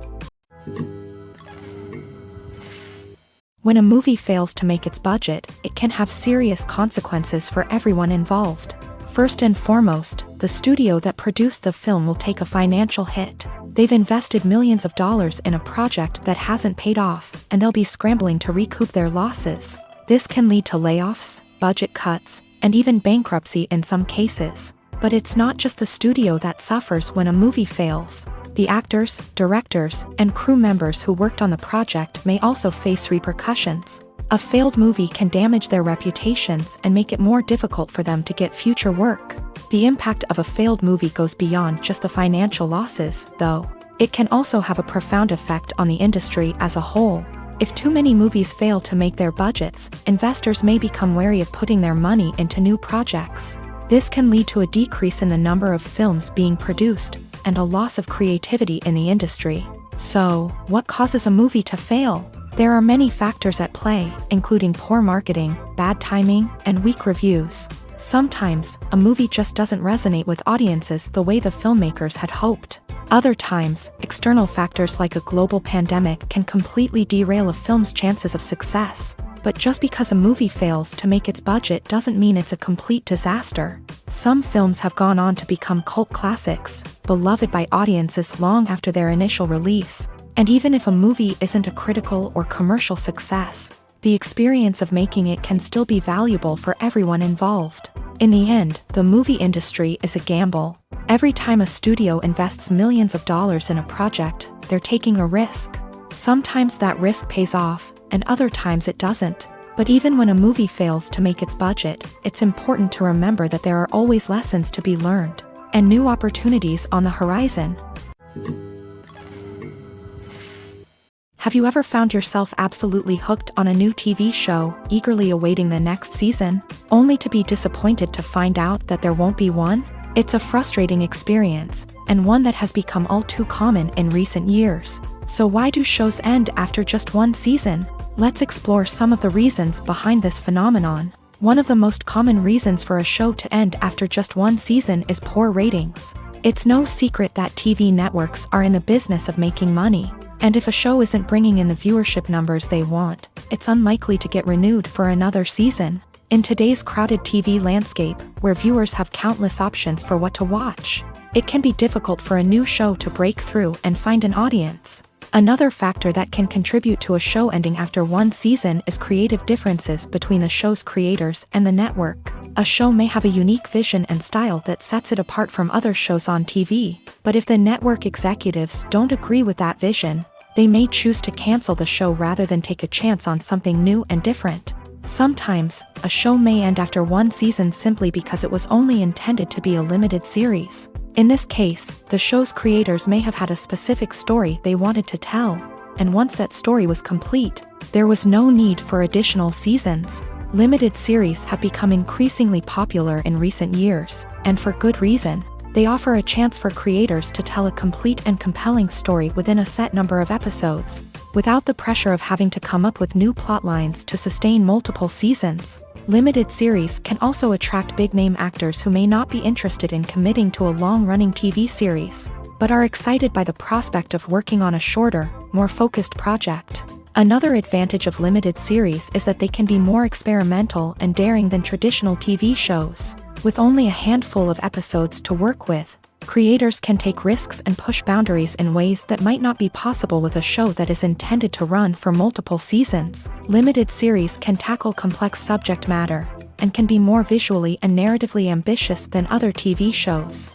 When a movie fails to make its budget, it can have serious consequences for everyone involved. First and foremost, the studio that produced the film will take a financial hit. They've invested millions of dollars in a project that hasn't paid off, and they'll be scrambling to recoup their losses. This can lead to layoffs, budget cuts, and even bankruptcy in some cases. But it's not just the studio that suffers when a movie fails. The actors, directors, and crew members who worked on the project may also face repercussions. A failed movie can damage their reputations and make it more difficult for them to get future work. The impact of a failed movie goes beyond just the financial losses, though. It can also have a profound effect on the industry as a whole. If too many movies fail to make their budgets, investors may become wary of putting their money into new projects. This can lead to a decrease in the number of films being produced, and a loss of creativity in the industry. So, what causes a movie to fail? There are many factors at play, including poor marketing, bad timing, and weak reviews. Sometimes, a movie just doesn't resonate with audiences the way the filmmakers had hoped. Other times, external factors like a global pandemic can completely derail a film's chances of success. But just because a movie fails to make its budget doesn't mean it's a complete disaster. Some films have gone on to become cult classics, beloved by audiences long after their initial release. And even if a movie isn't a critical or commercial success, the experience of making it can still be valuable for everyone involved. In the end, the movie industry is a gamble. Every time a studio invests millions of dollars in a project, they're taking a risk. Sometimes that risk pays off, and other times it doesn't. But even when a movie fails to make its budget, it's important to remember that there are always lessons to be learned, and new opportunities on the horizon. Have you ever found yourself absolutely hooked on a new TV show, eagerly awaiting the next season, only to be disappointed to find out that there won't be one? It's a frustrating experience, and one that has become all too common in recent years. So why do shows end after just one season? Let's explore some of the reasons behind this phenomenon. One of the most common reasons for a show to end after just one season is poor ratings. It's no secret that TV networks are in the business of making money. And if a show isn't bringing in the viewership numbers they want, it's unlikely to get renewed for another season. In today's crowded TV landscape, where viewers have countless options for what to watch, it can be difficult for a new show to break through and find an audience. Another factor that can contribute to a show ending after one season is creative differences between the show's creators and the network. A show may have a unique vision and style that sets it apart from other shows on TV, but if the network executives don't agree with that vision, they may choose to cancel the show rather than take a chance on something new and different. Sometimes, a show may end after one season simply because it was only intended to be a limited series. In this case, the show's creators may have had a specific story they wanted to tell, and once that story was complete, there was no need for additional seasons. Limited series have become increasingly popular in recent years, and for good reason. They offer a chance for creators to tell a complete and compelling story within a set number of episodes, without the pressure of having to come up with new plot lines to sustain multiple seasons. Limited series can also attract big-name actors who may not be interested in committing to a long-running TV series, but are excited by the prospect of working on a shorter, more focused project. Another advantage of limited series is that they can be more experimental and daring than traditional TV shows. With only a handful of episodes to work with, creators can take risks and push boundaries in ways that might not be possible with a show that is intended to run for multiple seasons. Limited series can tackle complex subject matter, and can be more visually and narratively ambitious than other TV shows.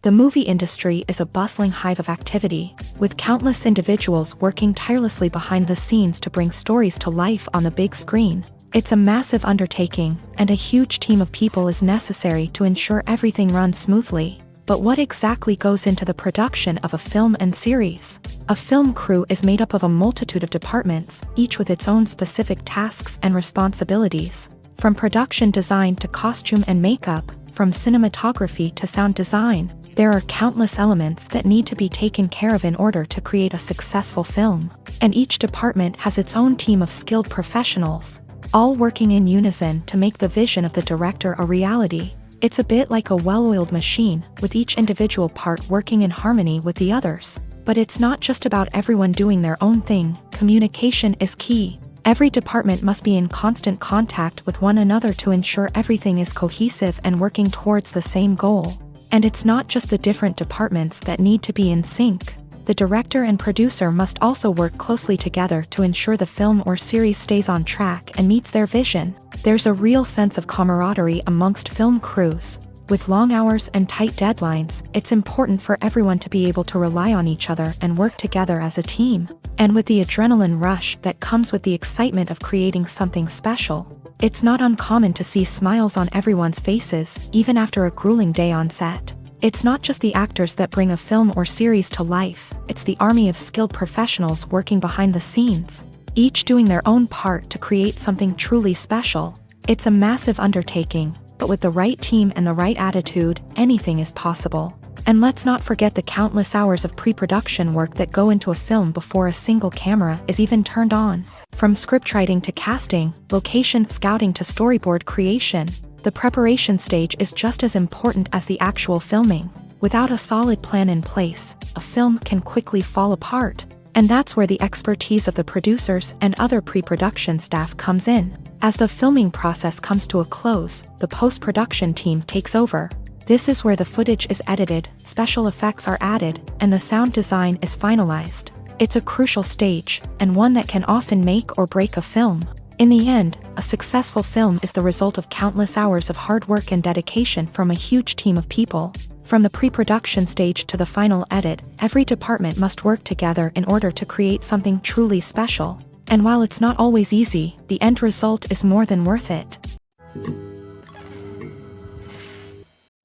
The movie industry is a bustling hive of activity, with countless individuals working tirelessly behind the scenes to bring stories to life on the big screen. It's a massive undertaking, and a huge team of people is necessary to ensure everything runs smoothly. But what exactly goes into the production of a film and series? A film crew is made up of a multitude of departments, each with its own specific tasks and responsibilities. From production design to costume and makeup, from cinematography to sound design, there are countless elements that need to be taken care of in order to create a successful film. And each department has its own team of skilled professionals, all working in unison to make the vision of the director a reality. It's a bit like a well-oiled machine, with each individual part working in harmony with the others. But it's not just about everyone doing their own thing. Communication is key. Every department must be in constant contact with one another to ensure everything is cohesive and working towards the same goal. And it's not just the different departments that need to be in sync. The director and producer must also work closely together to ensure the film or series stays on track and meets their vision. There's a real sense of camaraderie amongst film crews. With long hours and tight deadlines, it's important for everyone to be able to rely on each other and work together as a team. And with the adrenaline rush that comes with the excitement of creating something special, it's not uncommon to see smiles on everyone's faces, even after a grueling day on set. It's not just the actors that bring a film or series to life, it's the army of skilled professionals working behind the scenes, each doing their own part to create something truly special. It's a massive undertaking, but with the right team and the right attitude, anything is possible. And let's not forget the countless hours of pre-production work that go into a film before a single camera is even turned on. From scriptwriting to casting, location scouting to storyboard creation, the preparation stage is just as important as the actual filming. Without a solid plan in place, a film can quickly fall apart. And that's where the expertise of the producers and other pre-production staff comes in. As the filming process comes to a close, the post-production team takes over. This is where the footage is edited, special effects are added, and the sound design is finalized. It's a crucial stage, and one that can often make or break a film. In the end, a successful film is the result of countless hours of hard work and dedication from a huge team of people. From the pre-production stage to the final edit, every department must work together in order to create something truly special. And while it's not always easy, the end result is more than worth it.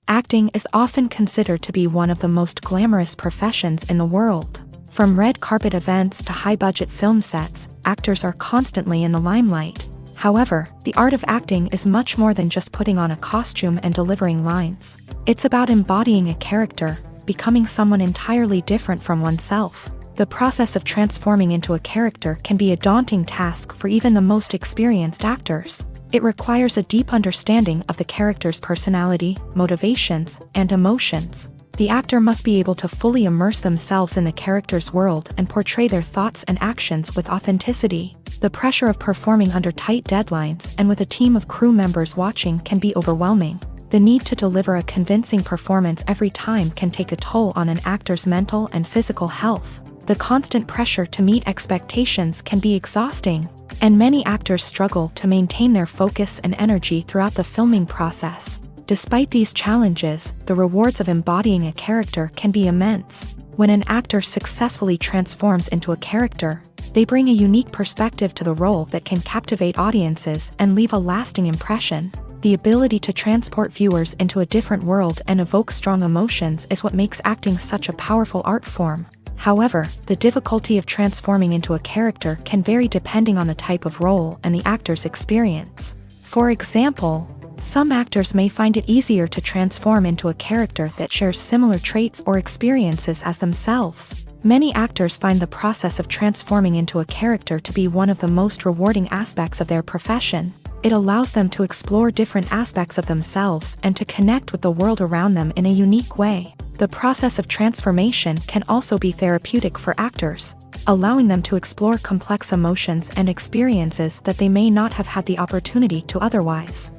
Acting is often considered to be one of the most glamorous professions in the world. From red carpet events to high-budget film sets, actors are constantly in the limelight. However, the art of acting is much more than just putting on a costume and delivering lines. It's about embodying a character, becoming someone entirely different from oneself. The process of transforming into a character can be a daunting task for even the most experienced actors. It requires a deep understanding of the character's personality, motivations, and emotions. The actor must be able to fully immerse themselves in the character's world and portray their thoughts and actions with authenticity. The pressure of performing under tight deadlines and with a team of crew members watching can be overwhelming. The need to deliver a convincing performance every time can take a toll on an actor's mental and physical health. The constant pressure to meet expectations can be exhausting, and many actors struggle to maintain their focus and energy throughout the filming process. Despite these challenges, the rewards of embodying a character can be immense. When an actor successfully transforms into a character, they bring a unique perspective to the role that can captivate audiences and leave a lasting impression. The ability to transport viewers into a different world and evoke strong emotions is what makes acting such a powerful art form. However, the difficulty of transforming into a character can vary depending on the type of role and the actor's experience. For example, some actors may find it easier to transform into a character that shares similar traits or experiences as themselves. Many actors find the process of transforming into a character to be one of the most rewarding aspects of their profession. It allows them to explore different aspects of themselves and to connect with the world around them in a unique way. The process of transformation can also be therapeutic for actors, allowing them to explore complex emotions and experiences that they may not have had the opportunity to otherwise.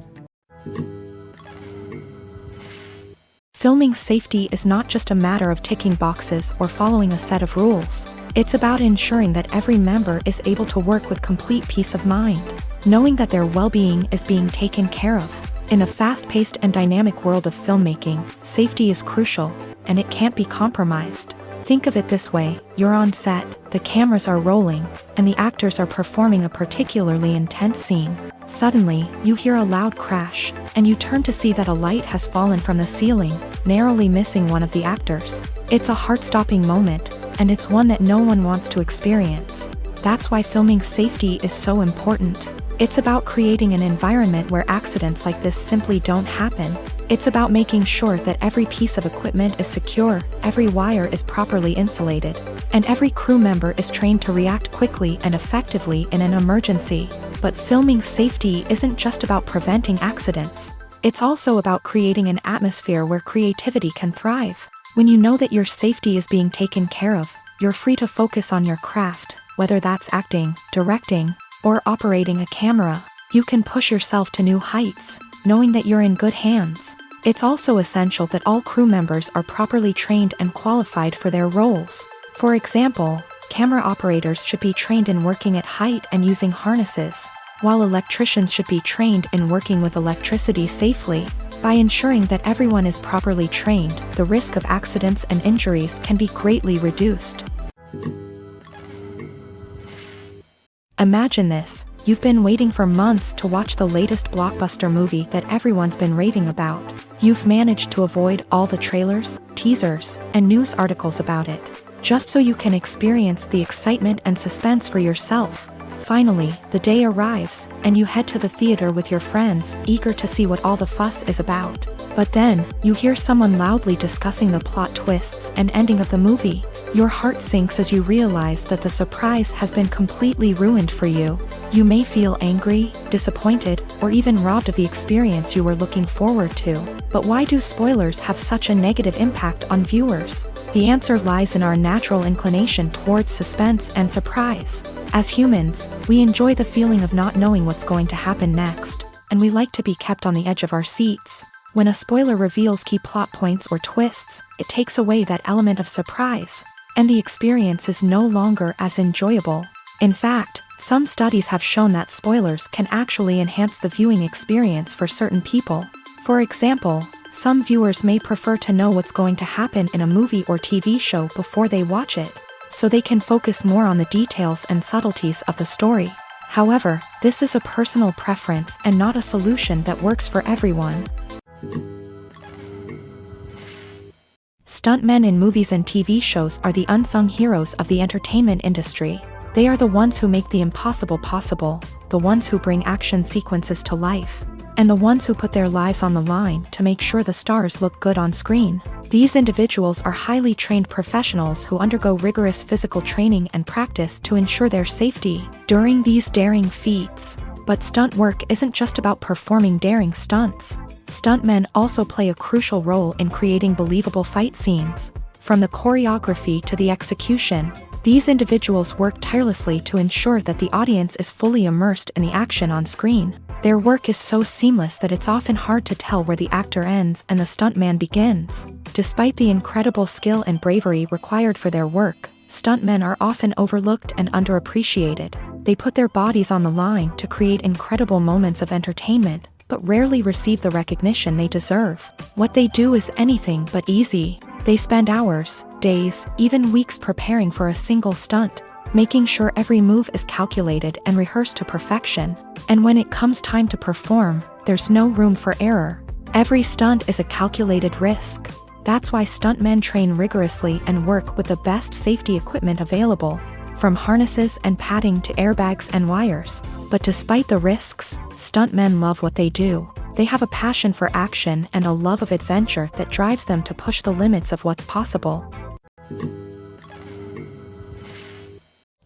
Filming safety is not just a matter of ticking boxes or following a set of rules. It's about ensuring that every member is able to work with complete peace of mind, knowing that their well-being is being taken care of. In a fast-paced and dynamic world of filmmaking, safety is crucial, and it can't be compromised. Think of it this way: you're on set, the cameras are rolling, and the actors are performing a particularly intense scene. Suddenly, you hear a loud crash, and you turn to see that a light has fallen from the ceiling, narrowly missing one of the actors. It's a heart-stopping moment, and it's one that no one wants to experience. That's why filming safety is so important. It's about creating an environment where accidents like this simply don't happen. It's about making sure that every piece of equipment is secure, every wire is properly insulated, and every crew member is trained to react quickly and effectively in an emergency. But filming safety isn't just about preventing accidents. It's also about creating an atmosphere where creativity can thrive. When you know that your safety is being taken care of, you're free to focus on your craft, whether that's acting, directing, or operating a camera. You can push yourself to new heights, knowing that you're in good hands. It's also essential that all crew members are properly trained and qualified for their roles. For example, camera operators should be trained in working at height and using harnesses, while electricians should be trained in working with electricity safely. By ensuring that everyone is properly trained, the risk of accidents and injuries can be greatly reduced. Imagine this: you've been waiting for months to watch the latest blockbuster movie that everyone's been raving about. You've managed to avoid all the trailers, teasers, and news articles about it, just so you can experience the excitement and suspense for yourself. Finally, the day arrives, and you head to the theater with your friends, eager to see what all the fuss is about. But then, you hear someone loudly discussing the plot twists and ending of the movie. Your heart sinks as you realize that the surprise has been completely ruined for you. You may feel angry, disappointed, or even robbed of the experience you were looking forward to. But why do spoilers have such a negative impact on viewers? The answer lies in our natural inclination towards suspense and surprise. As humans, we enjoy the feeling of not knowing what's going to happen next, and we like to be kept on the edge of our seats. When a spoiler reveals key plot points or twists, it takes away that element of surprise, and the experience is no longer as enjoyable. In fact, some studies have shown that spoilers can actually enhance the viewing experience for certain people. For example, some viewers may prefer to know what's going to happen in a movie or TV show before they watch it, so they can focus more on the details and subtleties of the story. However, this is a personal preference and not a solution that works for everyone. Stuntmen in movies and TV shows are the unsung heroes of the entertainment industry. They are the ones who make the impossible possible, the ones who bring action sequences to life, and the ones who put their lives on the line to make sure the stars look good on screen. These individuals are highly trained professionals who undergo rigorous physical training and practice to ensure their safety during these daring feats. But stunt work isn't just about performing daring stunts. Stuntmen also play a crucial role in creating believable fight scenes. From the choreography to the execution, these individuals work tirelessly to ensure that the audience is fully immersed in the action on screen. Their work is so seamless that it's often hard to tell where the actor ends and the stuntman begins. Despite the incredible skill and bravery required for their work, stuntmen are often overlooked and underappreciated. They put their bodies on the line to create incredible moments of entertainment, but rarely receive the recognition they deserve. What they do is anything but easy. They spend hours, days, even weeks preparing for a single stunt, making sure every move is calculated and rehearsed to perfection. And when it comes time to perform, there's no room for error. Every stunt is a calculated risk. That's why stuntmen train rigorously and work with the best safety equipment available, from harnesses and padding to airbags and wires. But despite the risks, stuntmen love what they do. They have a passion for action and a love of adventure that drives them to push the limits of what's possible.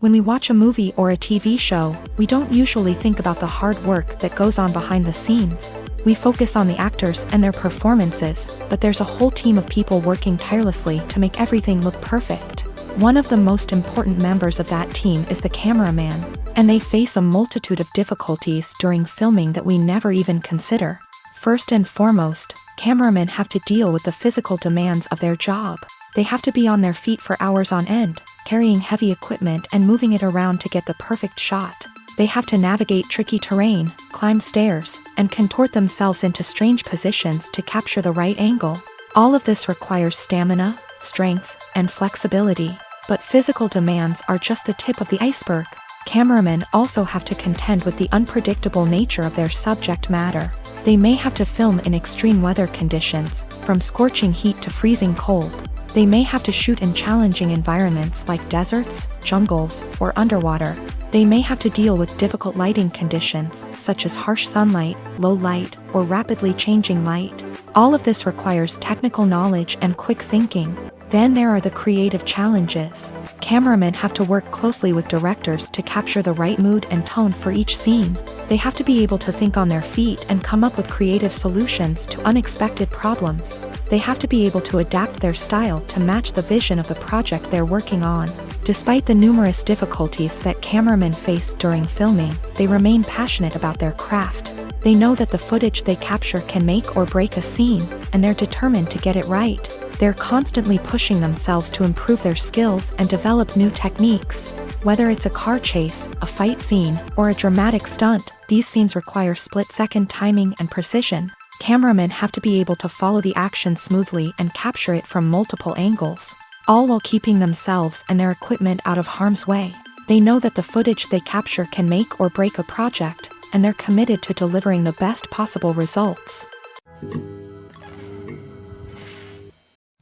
When we watch a movie or a TV show, we don't usually think about the hard work that goes on behind the scenes. We focus on the actors and their performances, but there's a whole team of people working tirelessly to make everything look perfect. One of the most important members of that team is the cameraman, and they face a multitude of difficulties during filming that we never even consider. First and foremost, cameramen have to deal with the physical demands of their job. They have to be on their feet for hours on end, carrying heavy equipment and moving it around to get the perfect shot. They have to navigate tricky terrain, climb stairs, and contort themselves into strange positions to capture the right angle. All of this requires stamina, strength, and flexibility. But physical demands are just the tip of the iceberg. Cameramen also have to contend with the unpredictable nature of their subject matter. They may have to film in extreme weather conditions, from scorching heat to freezing cold. They may have to shoot in challenging environments like deserts, jungles, or underwater. They may have to deal with difficult lighting conditions, such as harsh sunlight, low light, or rapidly changing light. All of this requires technical knowledge and quick thinking. Then there are the creative challenges. Cameramen have to work closely with directors to capture the right mood and tone for each scene. They have to be able to think on their feet and come up with creative solutions to unexpected problems. They have to be able to adapt their style to match the vision of the project they're working on. Despite the numerous difficulties that cameramen face during filming, they remain passionate about their craft. They know that the footage they capture can make or break a scene, and they're determined to get it right. They're constantly pushing themselves to improve their skills and develop new techniques. Whether it's a car chase, a fight scene, or a dramatic stunt, these scenes require split-second timing and precision. Cameramen have to be able to follow the action smoothly and capture it from multiple angles, all while keeping themselves and their equipment out of harm's way. They know that the footage they capture can make or break a project, and they're committed to delivering the best possible results.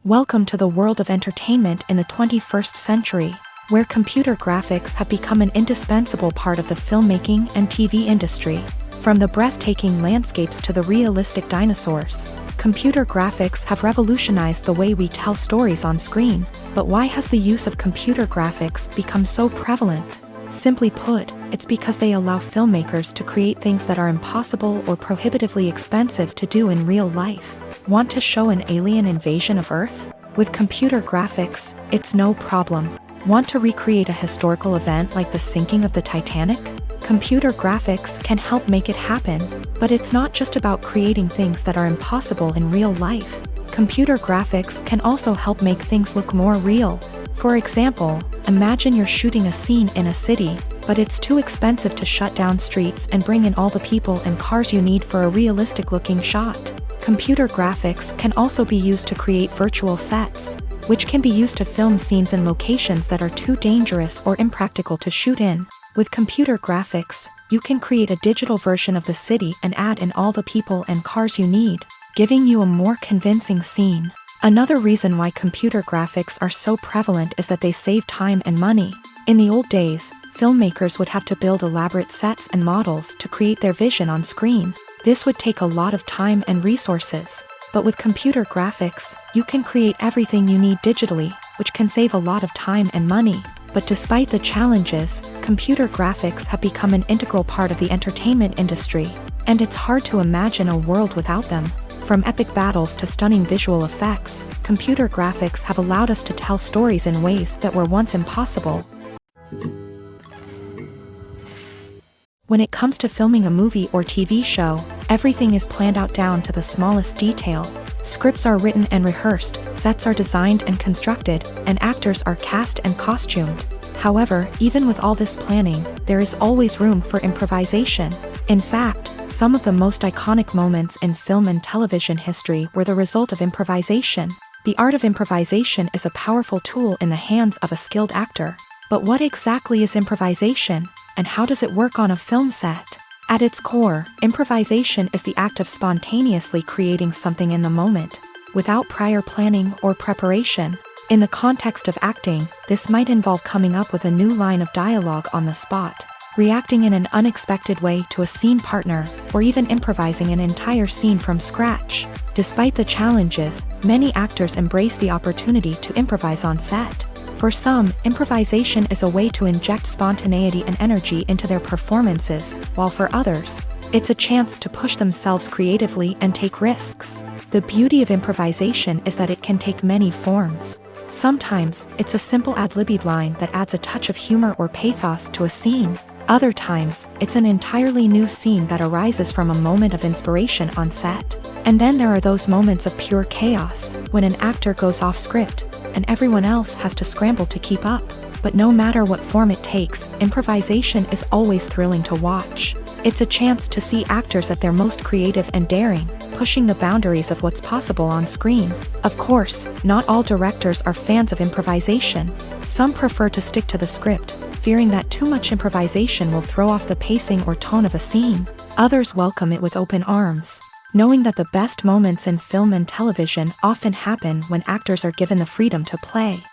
Welcome to the world of entertainment in the 21st century, where computer graphics have become an indispensable part of the filmmaking and TV industry. From the breathtaking landscapes to the realistic dinosaurs, Computer graphics have revolutionized the way we tell stories on screen, but why has the use of computer graphics become so prevalent? Simply put, it's because they allow filmmakers to create things that are impossible or prohibitively expensive to do in real life. Want to show an alien invasion of Earth? With computer graphics, it's no problem. Want to recreate a historical event like the sinking of the Titanic? Computer graphics can help make it happen, but it's not just about creating things that are impossible in real life. Computer graphics can also help make things look more real. For example, imagine you're shooting a scene in a city, but it's too expensive to shut down streets and bring in all the people and cars you need for a realistic-looking shot. Computer graphics can also be used to create virtual sets, which can be used to film scenes in locations that are too dangerous or impractical to shoot in. With computer graphics, you can create a digital version of the city and add in all the people and cars you need, giving you a more convincing scene. Another reason why computer graphics are so prevalent is that they save time and money. In the old days, filmmakers would have to build elaborate sets and models to create their vision on screen. This would take a lot of time and resources. But with computer graphics, you can create everything you need digitally, which can save a lot of time and money. But despite the challenges, computer graphics have become an integral part of the entertainment industry, and it's hard to imagine a world without them. From epic battles to stunning visual effects, computer graphics have allowed us to tell stories in ways that were once impossible. When it comes to filming a movie or TV show, everything is planned out down to the smallest detail. Scripts are written and rehearsed, sets are designed and constructed, and actors are cast and costumed. However, even with all this planning, there is always room for improvisation. In fact, some of the most iconic moments in film and television history were the result of improvisation. The art of improvisation is a powerful tool in the hands of a skilled actor. But what exactly is improvisation, and how does it work on a film set? At its core, improvisation is the act of spontaneously creating something in the moment, without prior planning or preparation. In the context of acting, this might involve coming up with a new line of dialogue on the spot, reacting in an unexpected way to a scene partner, or even improvising an entire scene from scratch. Despite the challenges, many actors embrace the opportunity to improvise on set. For some, improvisation is a way to inject spontaneity and energy into their performances, while for others, it's a chance to push themselves creatively and take risks. The beauty of improvisation is that it can take many forms. Sometimes, it's a simple ad-libbed line that adds a touch of humor or pathos to a scene. Other times, it's an entirely new scene that arises from a moment of inspiration on set. And then there are those moments of pure chaos, when an actor goes off script, and everyone else has to scramble to keep up. But no matter what form it takes, improvisation is always thrilling to watch. It's a chance to see actors at their most creative and daring, pushing the boundaries of what's possible on screen. Of course, not all directors are fans of improvisation. Some prefer to stick to the script, fearing that too much improvisation will throw off the pacing or tone of a scene. Others welcome it with open arms, knowing that the best moments in film and television often happen when actors are given the freedom to play.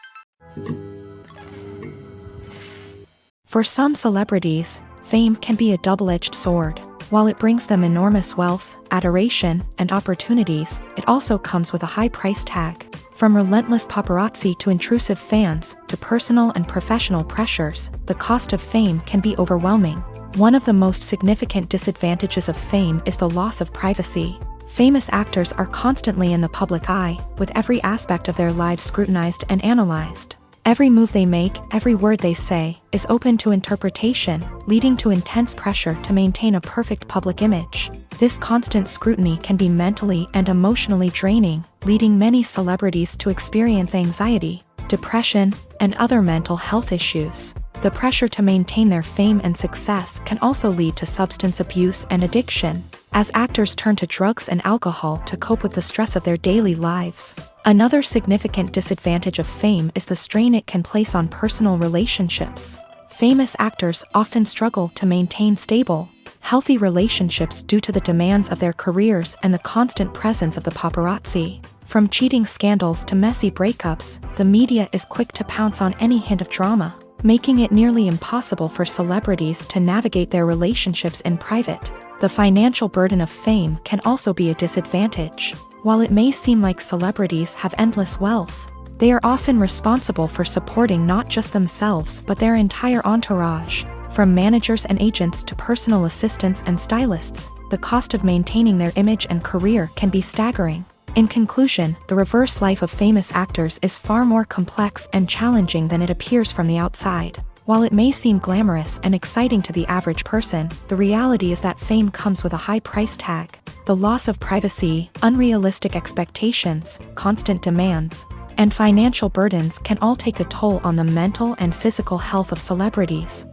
For some celebrities, fame can be a double-edged sword. While it brings them enormous wealth, adoration, and opportunities, it also comes with a high price tag. From relentless paparazzi to intrusive fans, to personal and professional pressures, the cost of fame can be overwhelming. One of the most significant disadvantages of fame is the loss of privacy. Famous actors are constantly in the public eye, with every aspect of their lives scrutinized and analyzed. Every move they make, every word they say, is open to interpretation, leading to intense pressure to maintain a perfect public image. This constant scrutiny can be mentally and emotionally draining, leading many celebrities to experience anxiety, depression, and other mental health issues. The pressure to maintain their fame and success can also lead to substance abuse and addiction, as actors turn to drugs and alcohol to cope with the stress of their daily lives. Another significant disadvantage of fame is the strain it can place on personal relationships. Famous actors often struggle to maintain stable, healthy relationships due to the demands of their careers and the constant presence of the paparazzi. From cheating scandals to messy breakups, the media is quick to pounce on any hint of drama, making it nearly impossible for celebrities to navigate their relationships in private. The financial burden of fame can also be a disadvantage. While it may seem like celebrities have endless wealth, they are often responsible for supporting not just themselves but their entire entourage. From managers and agents to personal assistants and stylists, the cost of maintaining their image and career can be staggering. In conclusion, the reverse life of famous actors is far more complex and challenging than it appears from the outside. While it may seem glamorous and exciting to the average person, the reality is that fame comes with a high price tag. The loss of privacy, unrealistic expectations, constant demands, and financial burdens can all take a toll on the mental and physical health of celebrities.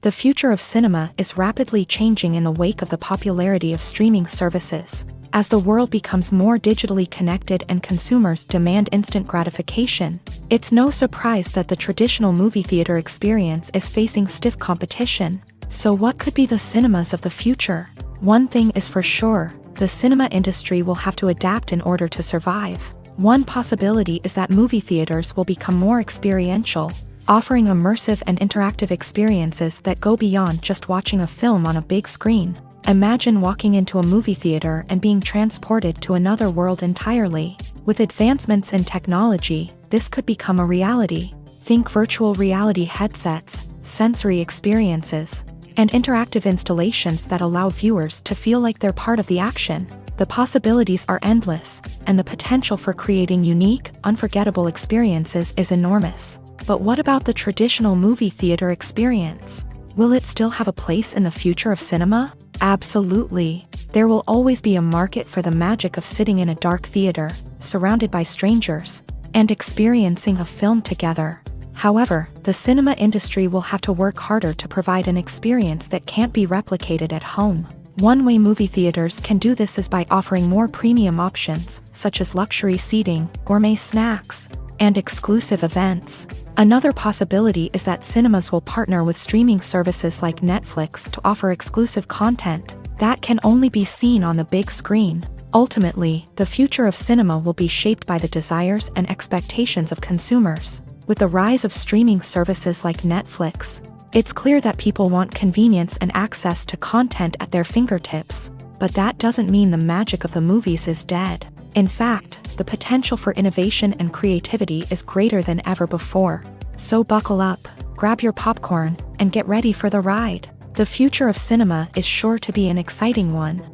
The future of cinema is rapidly changing in the wake of the popularity of streaming services. As the world becomes more digitally connected and consumers demand instant gratification, it's no surprise that the traditional movie theater experience is facing stiff competition. So what could be the cinemas of the future? One thing is for sure, the cinema industry will have to adapt in order to survive. One possibility is that movie theaters will become more experiential, offering immersive and interactive experiences that go beyond just watching a film on a big screen. Imagine walking into a movie theater and being transported to another world entirely. With advancements in technology, this could become a reality. Think virtual reality headsets, sensory experiences, and interactive installations that allow viewers to feel like they're part of the action. The possibilities are endless, and the potential for creating unique, unforgettable experiences is enormous. But what about the traditional movie theater experience? Will it still have a place in the future of cinema? Absolutely. There will always be a market for the magic of sitting in a dark theater, surrounded by strangers, and experiencing a film together. However, the cinema industry will have to work harder to provide an experience that can't be replicated at home. One way movie theaters can do this is by offering more premium options, such as luxury seating, gourmet snacks, and exclusive events. Another possibility is that cinemas will partner with streaming services like Netflix to offer exclusive content that can only be seen on the big screen. Ultimately, the future of cinema will be shaped by the desires and expectations of consumers. With the rise of streaming services like Netflix, it's clear that people want convenience and access to content at their fingertips. But that doesn't mean the magic of the movies is dead. In fact, the potential for innovation and creativity is greater than ever before. So buckle up, grab your popcorn, and get ready for the ride. The future of cinema is sure to be an exciting one.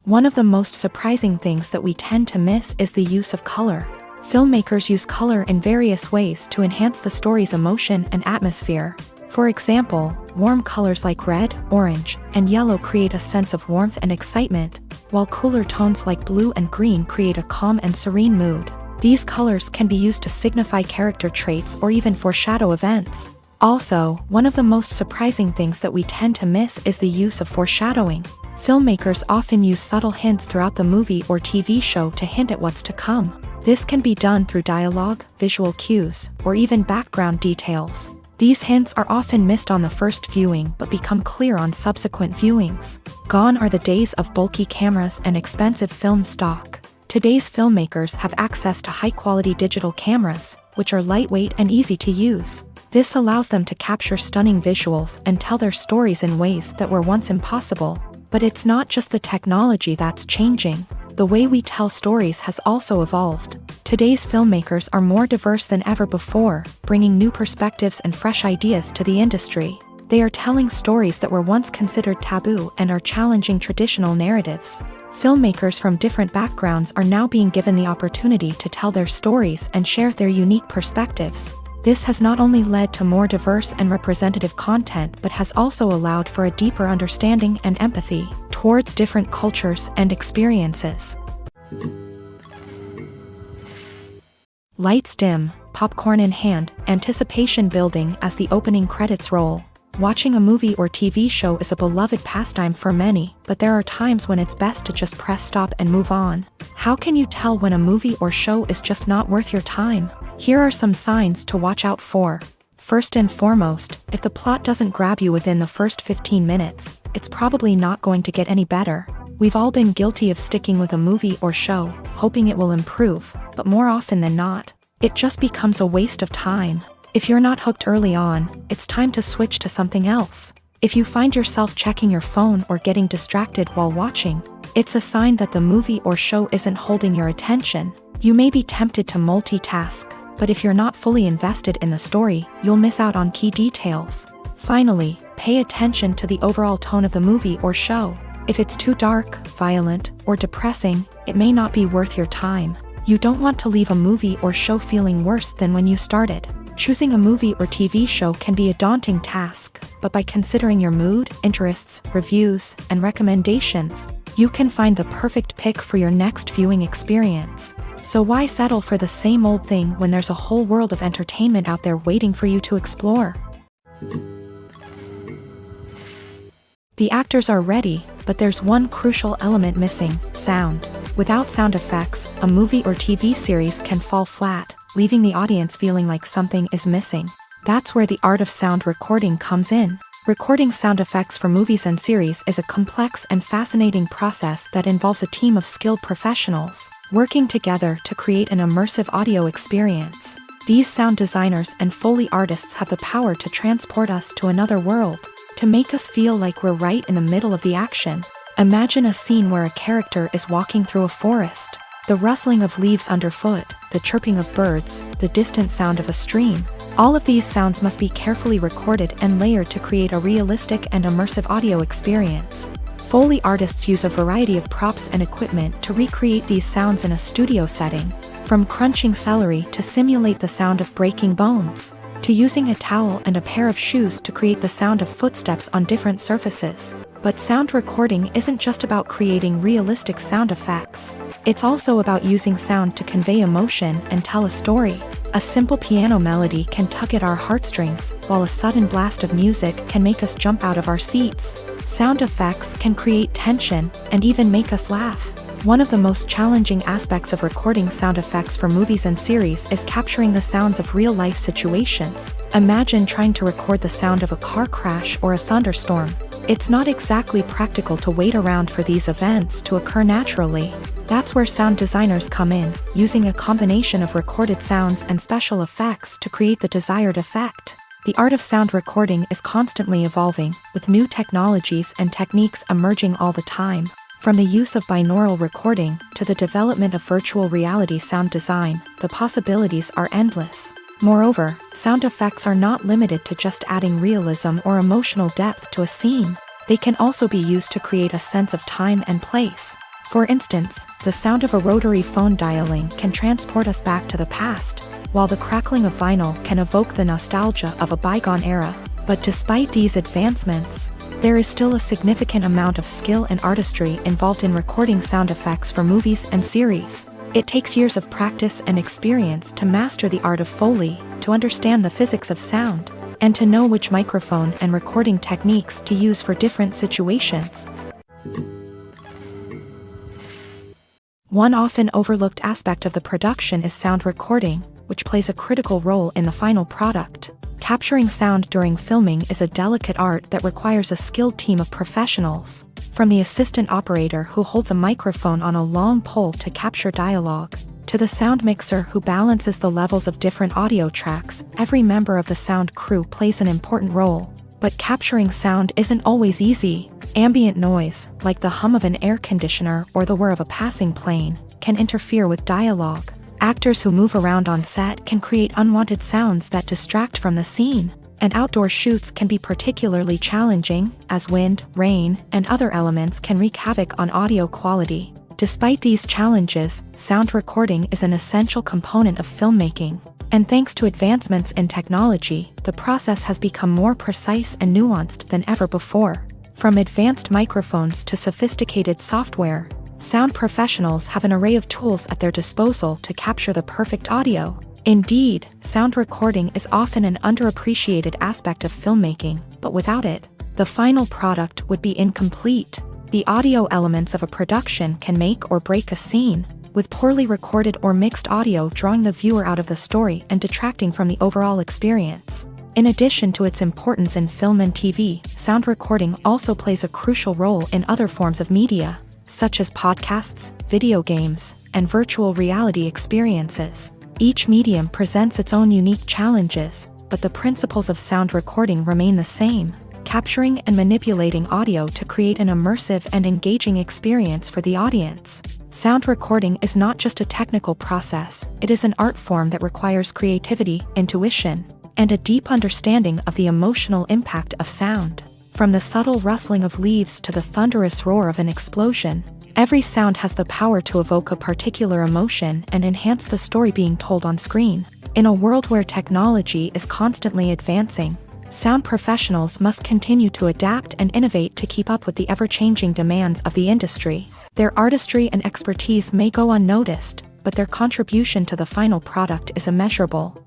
One of the most surprising things that we tend to miss is the use of color. Filmmakers use color in various ways to enhance the story's emotion and atmosphere. For example, warm colors like red, orange, and yellow create a sense of warmth and excitement, while cooler tones like blue and green create a calm and serene mood. These colors can be used to signify character traits or even foreshadow events. Also, one of the most surprising things that we tend to miss is the use of foreshadowing. Filmmakers often use subtle hints throughout the movie or TV show to hint at what's to come. This can be done through dialogue, visual cues, or even background details. These hints are often missed on the first viewing but become clear on subsequent viewings. Gone are the days of bulky cameras and expensive film stock. Today's filmmakers have access to high-quality digital cameras, which are lightweight and easy to use. This allows them to capture stunning visuals and tell their stories in ways that were once impossible. But it's not just the technology that's changing. The way we tell stories has also evolved. Today's filmmakers are more diverse than ever before, bringing new perspectives and fresh ideas to the industry. They are telling stories that were once considered taboo and are challenging traditional narratives. Filmmakers from different backgrounds are now being given the opportunity to tell their stories and share their unique perspectives. This has not only led to more diverse and representative content but has also allowed for a deeper understanding and empathy towards different cultures and experiences. Lights dim, popcorn in hand, anticipation building as the opening credits roll. Watching a movie or TV show is a beloved pastime for many, but there are times when it's best to just press stop and move on. How can you tell when a movie or show is just not worth your time? Here are some signs to watch out for. First and foremost, if the plot doesn't grab you within the first 15 minutes, it's probably not going to get any better. We've all been guilty of sticking with a movie or show, hoping it will improve, but more often than not, it just becomes a waste of time. If you're not hooked early on, it's time to switch to something else. If you find yourself checking your phone or getting distracted while watching, it's a sign that the movie or show isn't holding your attention. You may be tempted to multitask, but if you're not fully invested in the story, you'll miss out on key details. Finally, pay attention to the overall tone of the movie or show. If it's too dark, violent, or depressing, it may not be worth your time. You don't want to leave a movie or show feeling worse than when you started. Choosing a movie or TV show can be a daunting task, but by considering your mood, interests, reviews, and recommendations, you can find the perfect pick for your next viewing experience. So why settle for the same old thing when there's a whole world of entertainment out there waiting for you to explore? The actors are ready, but there's one crucial element missing: sound. Without sound effects, a movie or TV series can fall flat, leaving the audience feeling like something is missing. That's where the art of sound recording comes in. Recording sound effects for movies and series is a complex and fascinating process that involves a team of skilled professionals working together to create an immersive audio experience. These sound designers and Foley artists have the power to transport us to another world, to make us feel like we're right in the middle of the action. Imagine a scene where a character is walking through a forest. The rustling of leaves underfoot, the chirping of birds, the distant sound of a stream. All of these sounds must be carefully recorded and layered to create a realistic and immersive audio experience. Foley artists use a variety of props and equipment to recreate these sounds in a studio setting, from crunching celery to simulate the sound of breaking bones, to using a towel and a pair of shoes to create the sound of footsteps on different surfaces. But sound recording isn't just about creating realistic sound effects. It's also about using sound to convey emotion and tell a story. A simple piano melody can tug at our heartstrings, while a sudden blast of music can make us jump out of our seats. Sound effects can create tension and even make us laugh. One of the most challenging aspects of recording sound effects for movies and series is capturing the sounds of real-life situations. Imagine trying to record the sound of a car crash or a thunderstorm. It's not exactly practical to wait around for these events to occur naturally. That's where sound designers come in, using a combination of recorded sounds and special effects to create the desired effect. The art of sound recording is constantly evolving, with new technologies and techniques emerging all the time. From the use of binaural recording to the development of virtual reality sound design, the possibilities are endless. Moreover, sound effects are not limited to just adding realism or emotional depth to a scene. They can also be used to create a sense of time and place. For instance, the sound of a rotary phone dialing can transport us back to the past, while the crackling of vinyl can evoke the nostalgia of a bygone era. But despite these advancements, there is still a significant amount of skill and artistry involved in recording sound effects for movies and series. It takes years of practice and experience to master the art of Foley, to understand the physics of sound, and to know which microphone and recording techniques to use for different situations. One often overlooked aspect of the production is sound recording, which plays a critical role in the final product. Capturing sound during filming is a delicate art that requires a skilled team of professionals. From the assistant operator who holds a microphone on a long pole to capture dialogue, to the sound mixer who balances the levels of different audio tracks, every member of the sound crew plays an important role. But capturing sound isn't always easy. Ambient noise, like the hum of an air conditioner or the whir of a passing plane, can interfere with dialogue. Actors who move around on set can create unwanted sounds that distract from the scene. And outdoor shoots can be particularly challenging, as wind, rain, and other elements can wreak havoc on audio quality. Despite these challenges, sound recording is an essential component of filmmaking. And thanks to advancements in technology, the process has become more precise and nuanced than ever before. From advanced microphones to sophisticated software, sound professionals have an array of tools at their disposal to capture the perfect audio. Indeed, sound recording is often an underappreciated aspect of filmmaking, but without it, the final product would be incomplete. The audio elements of a production can make or break a scene, with poorly recorded or mixed audio drawing the viewer out of the story and detracting from the overall experience. In addition to its importance in film and TV, sound recording also plays a crucial role in other forms of media, such as podcasts, video games, and virtual reality experiences. Each medium presents its own unique challenges, but the principles of sound recording remain the same: capturing and manipulating audio to create an immersive and engaging experience for the audience. Sound recording is not just a technical process, it is an art form that requires creativity, intuition, and a deep understanding of the emotional impact of sound. From the subtle rustling of leaves to the thunderous roar of an explosion, every sound has the power to evoke a particular emotion and enhance the story being told on screen. In a world where technology is constantly advancing, sound professionals must continue to adapt and innovate to keep up with the ever-changing demands of the industry. Their artistry and expertise may go unnoticed, but their contribution to the final product is immeasurable.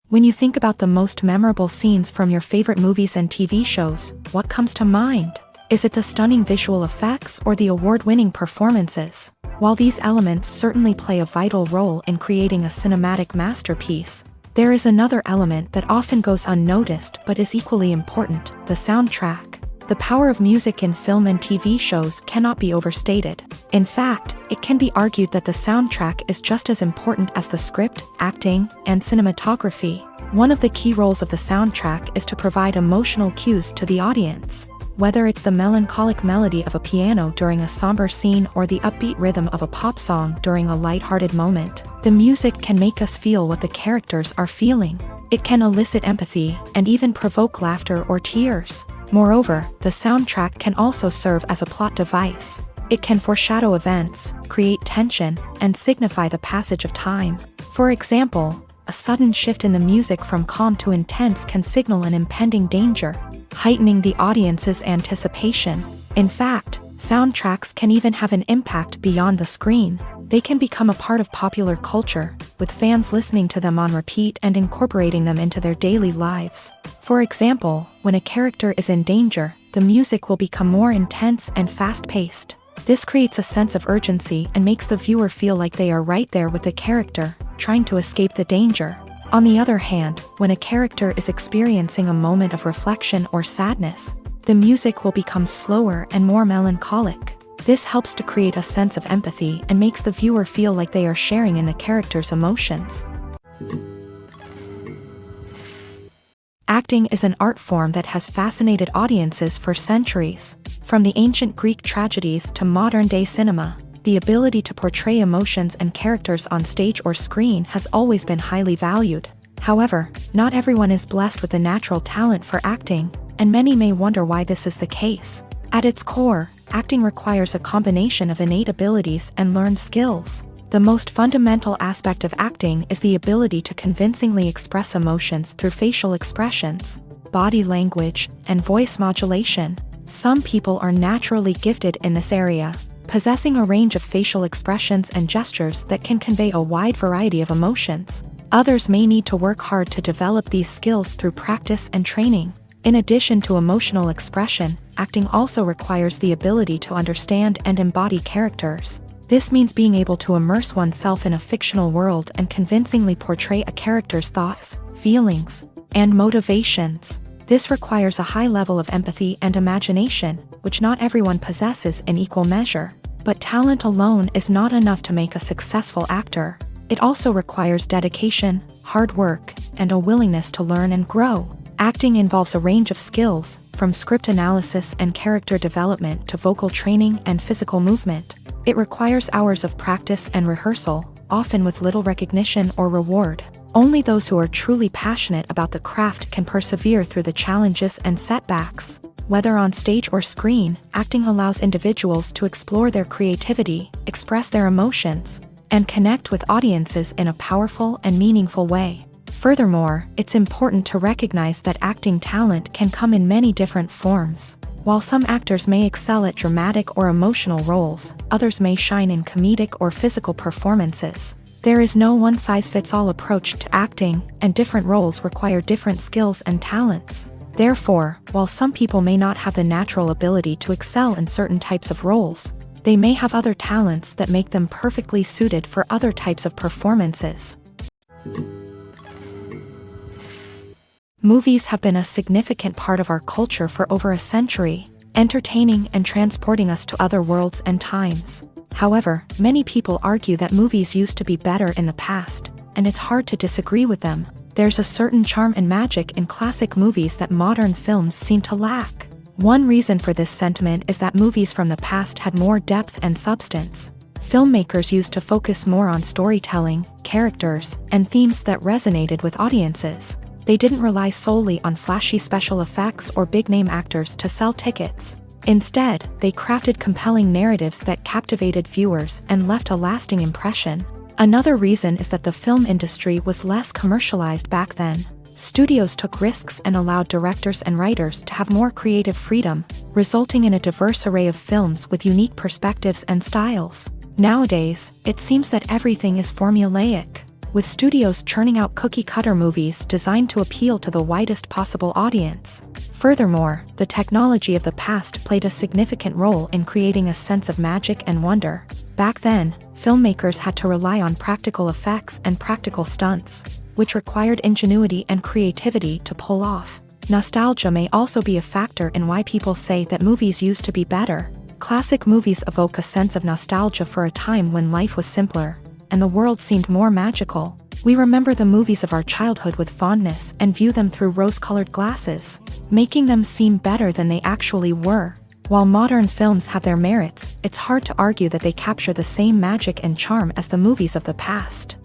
When you think about the most memorable scenes from your favorite movies and TV shows, what comes to mind? Is it the stunning visual effects or the award-winning performances? While these elements certainly play a vital role in creating a cinematic masterpiece, there is another element that often goes unnoticed but is equally important: the soundtrack. The power of music in film and TV shows cannot be overstated. In fact, it can be argued that the soundtrack is just as important as the script, acting, and cinematography. One of the key roles of the soundtrack is to provide emotional cues to the audience. Whether it's the melancholic melody of a piano during a somber scene or the upbeat rhythm of a pop song during a lighthearted moment, the music can make us feel what the characters are feeling. It can elicit empathy and even provoke laughter or tears. Moreover, the soundtrack can also serve as a plot device. It can foreshadow events, create tension, and signify the passage of time. For example, a sudden shift in the music from calm to intense can signal an impending danger, heightening the audience's anticipation. In fact, soundtracks can even have an impact beyond the screen. They can become a part of popular culture, with fans listening to them on repeat and incorporating them into their daily lives. For example, when a character is in danger, the music will become more intense and fast-paced. This creates a sense of urgency and makes the viewer feel like they are right there with the character, trying to escape the danger. On the other hand, when a character is experiencing a moment of reflection or sadness, the music will become slower and more melancholic. This helps to create a sense of empathy and makes the viewer feel like they are sharing in the character's emotions. Acting is an art form that has fascinated audiences for centuries. From the ancient Greek tragedies to modern-day cinema, the ability to portray emotions and characters on stage or screen has always been highly valued. However, not everyone is blessed with the natural talent for acting, and many may wonder why this is the case. At its core, acting requires a combination of innate abilities and learned skills. The most fundamental aspect of acting is the ability to convincingly express emotions through facial expressions, body language, and voice modulation. Some people are naturally gifted in this area, possessing a range of facial expressions and gestures that can convey a wide variety of emotions. Others may need to work hard to develop these skills through practice and training. In addition to emotional expression, acting also requires the ability to understand and embody characters. This means being able to immerse oneself in a fictional world and convincingly portray a character's thoughts, feelings, and motivations. This requires a high level of empathy and imagination, which not everyone possesses in equal measure. But talent alone is not enough to make a successful actor. It also requires dedication, hard work, and a willingness to learn and grow. Acting involves a range of skills, from script analysis and character development to vocal training and physical movement. It requires hours of practice and rehearsal, often with little recognition or reward. Only those who are truly passionate about the craft can persevere through the challenges and setbacks. Whether on stage or screen, acting allows individuals to explore their creativity, express their emotions, and connect with audiences in a powerful and meaningful way. Furthermore, it's important to recognize that acting talent can come in many different forms. While some actors may excel at dramatic or emotional roles, others may shine in comedic or physical performances. There is no one-size-fits-all approach to acting, and different roles require different skills and talents. Therefore, while some people may not have the natural ability to excel in certain types of roles, they may have other talents that make them perfectly suited for other types of performances. Movies have been a significant part of our culture for over a century, entertaining and transporting us to other worlds and times. However, many people argue that movies used to be better in the past, and it's hard to disagree with them. There's a certain charm and magic in classic movies that modern films seem to lack. One reason for this sentiment is that movies from the past had more depth and substance. Filmmakers used to focus more on storytelling, characters, and themes that resonated with audiences. They didn't rely solely on flashy special effects or big-name actors to sell tickets. Instead, they crafted compelling narratives that captivated viewers and left a lasting impression. Another reason is that the film industry was less commercialized back then. Studios took risks and allowed directors and writers to have more creative freedom, resulting in a diverse array of films with unique perspectives and styles. Nowadays, it seems that everything is formulaic, with studios churning out cookie-cutter movies designed to appeal to the widest possible audience. Furthermore, the technology of the past played a significant role in creating a sense of magic and wonder. Back then, filmmakers had to rely on practical effects and practical stunts, which required ingenuity and creativity to pull off. Nostalgia may also be a factor in why people say that movies used to be better. Classic movies evoke a sense of nostalgia for a time when life was simpler, and the world seemed more magical. We remember the movies of our childhood with fondness and view them through rose-colored glasses, making them seem better than they actually were. While modern films have their merits, it's hard to argue that they capture the same magic and charm as the movies of the past.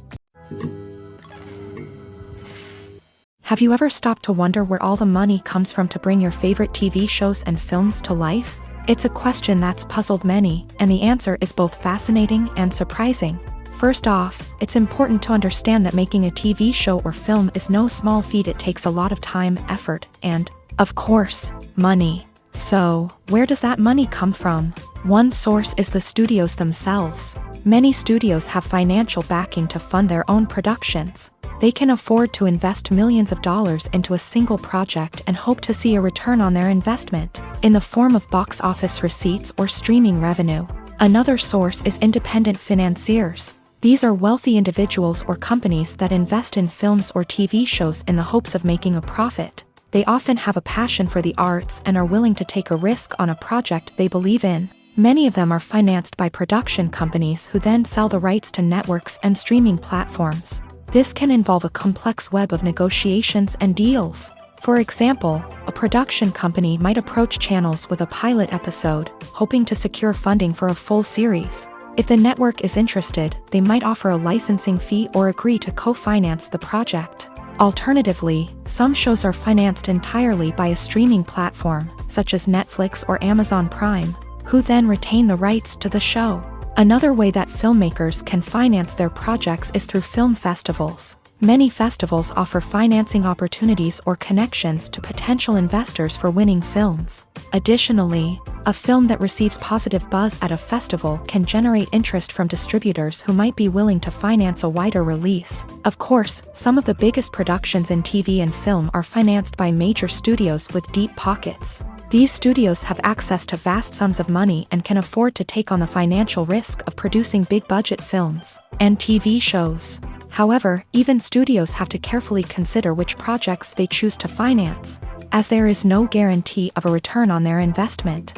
Have you ever stopped to wonder where all the money comes from to bring your favorite TV shows and films to life? It's a question that's puzzled many, and the answer is both fascinating and surprising. First off, it's important to understand that making a TV show or film is no small feat. It takes a lot of time, effort, and, of course, money. So, where does that money come from? One source is the studios themselves. Many studios have financial backing to fund their own productions. They can afford to invest millions of dollars into a single project and hope to see a return on their investment, in the form of box office receipts or streaming revenue. Another source is independent financiers. These are wealthy individuals or companies that invest in films or TV shows in the hopes of making a profit. They often have a passion for the arts and are willing to take a risk on a project they believe in. Many of them are financed by production companies who then sell the rights to networks and streaming platforms. This can involve a complex web of negotiations and deals. For example, a production company might approach channels with a pilot episode, hoping to secure funding for a full series. If the network is interested, they might offer a licensing fee or agree to co-finance the project. Alternatively, some shows are financed entirely by a streaming platform, such as Netflix or Amazon Prime, who then retain the rights to the show. Another way that filmmakers can finance their projects is through film festivals. Many festivals offer financing opportunities or connections to potential investors for winning films. Additionally, a film that receives positive buzz at a festival can generate interest from distributors who might be willing to finance a wider release. Of course, some of the biggest productions in TV and film are financed by major studios with deep pockets. These studios have access to vast sums of money and can afford to take on the financial risk of producing big-budget films and TV shows. However, even studios have to carefully consider which projects they choose to finance, as there is no guarantee of a return on their investment.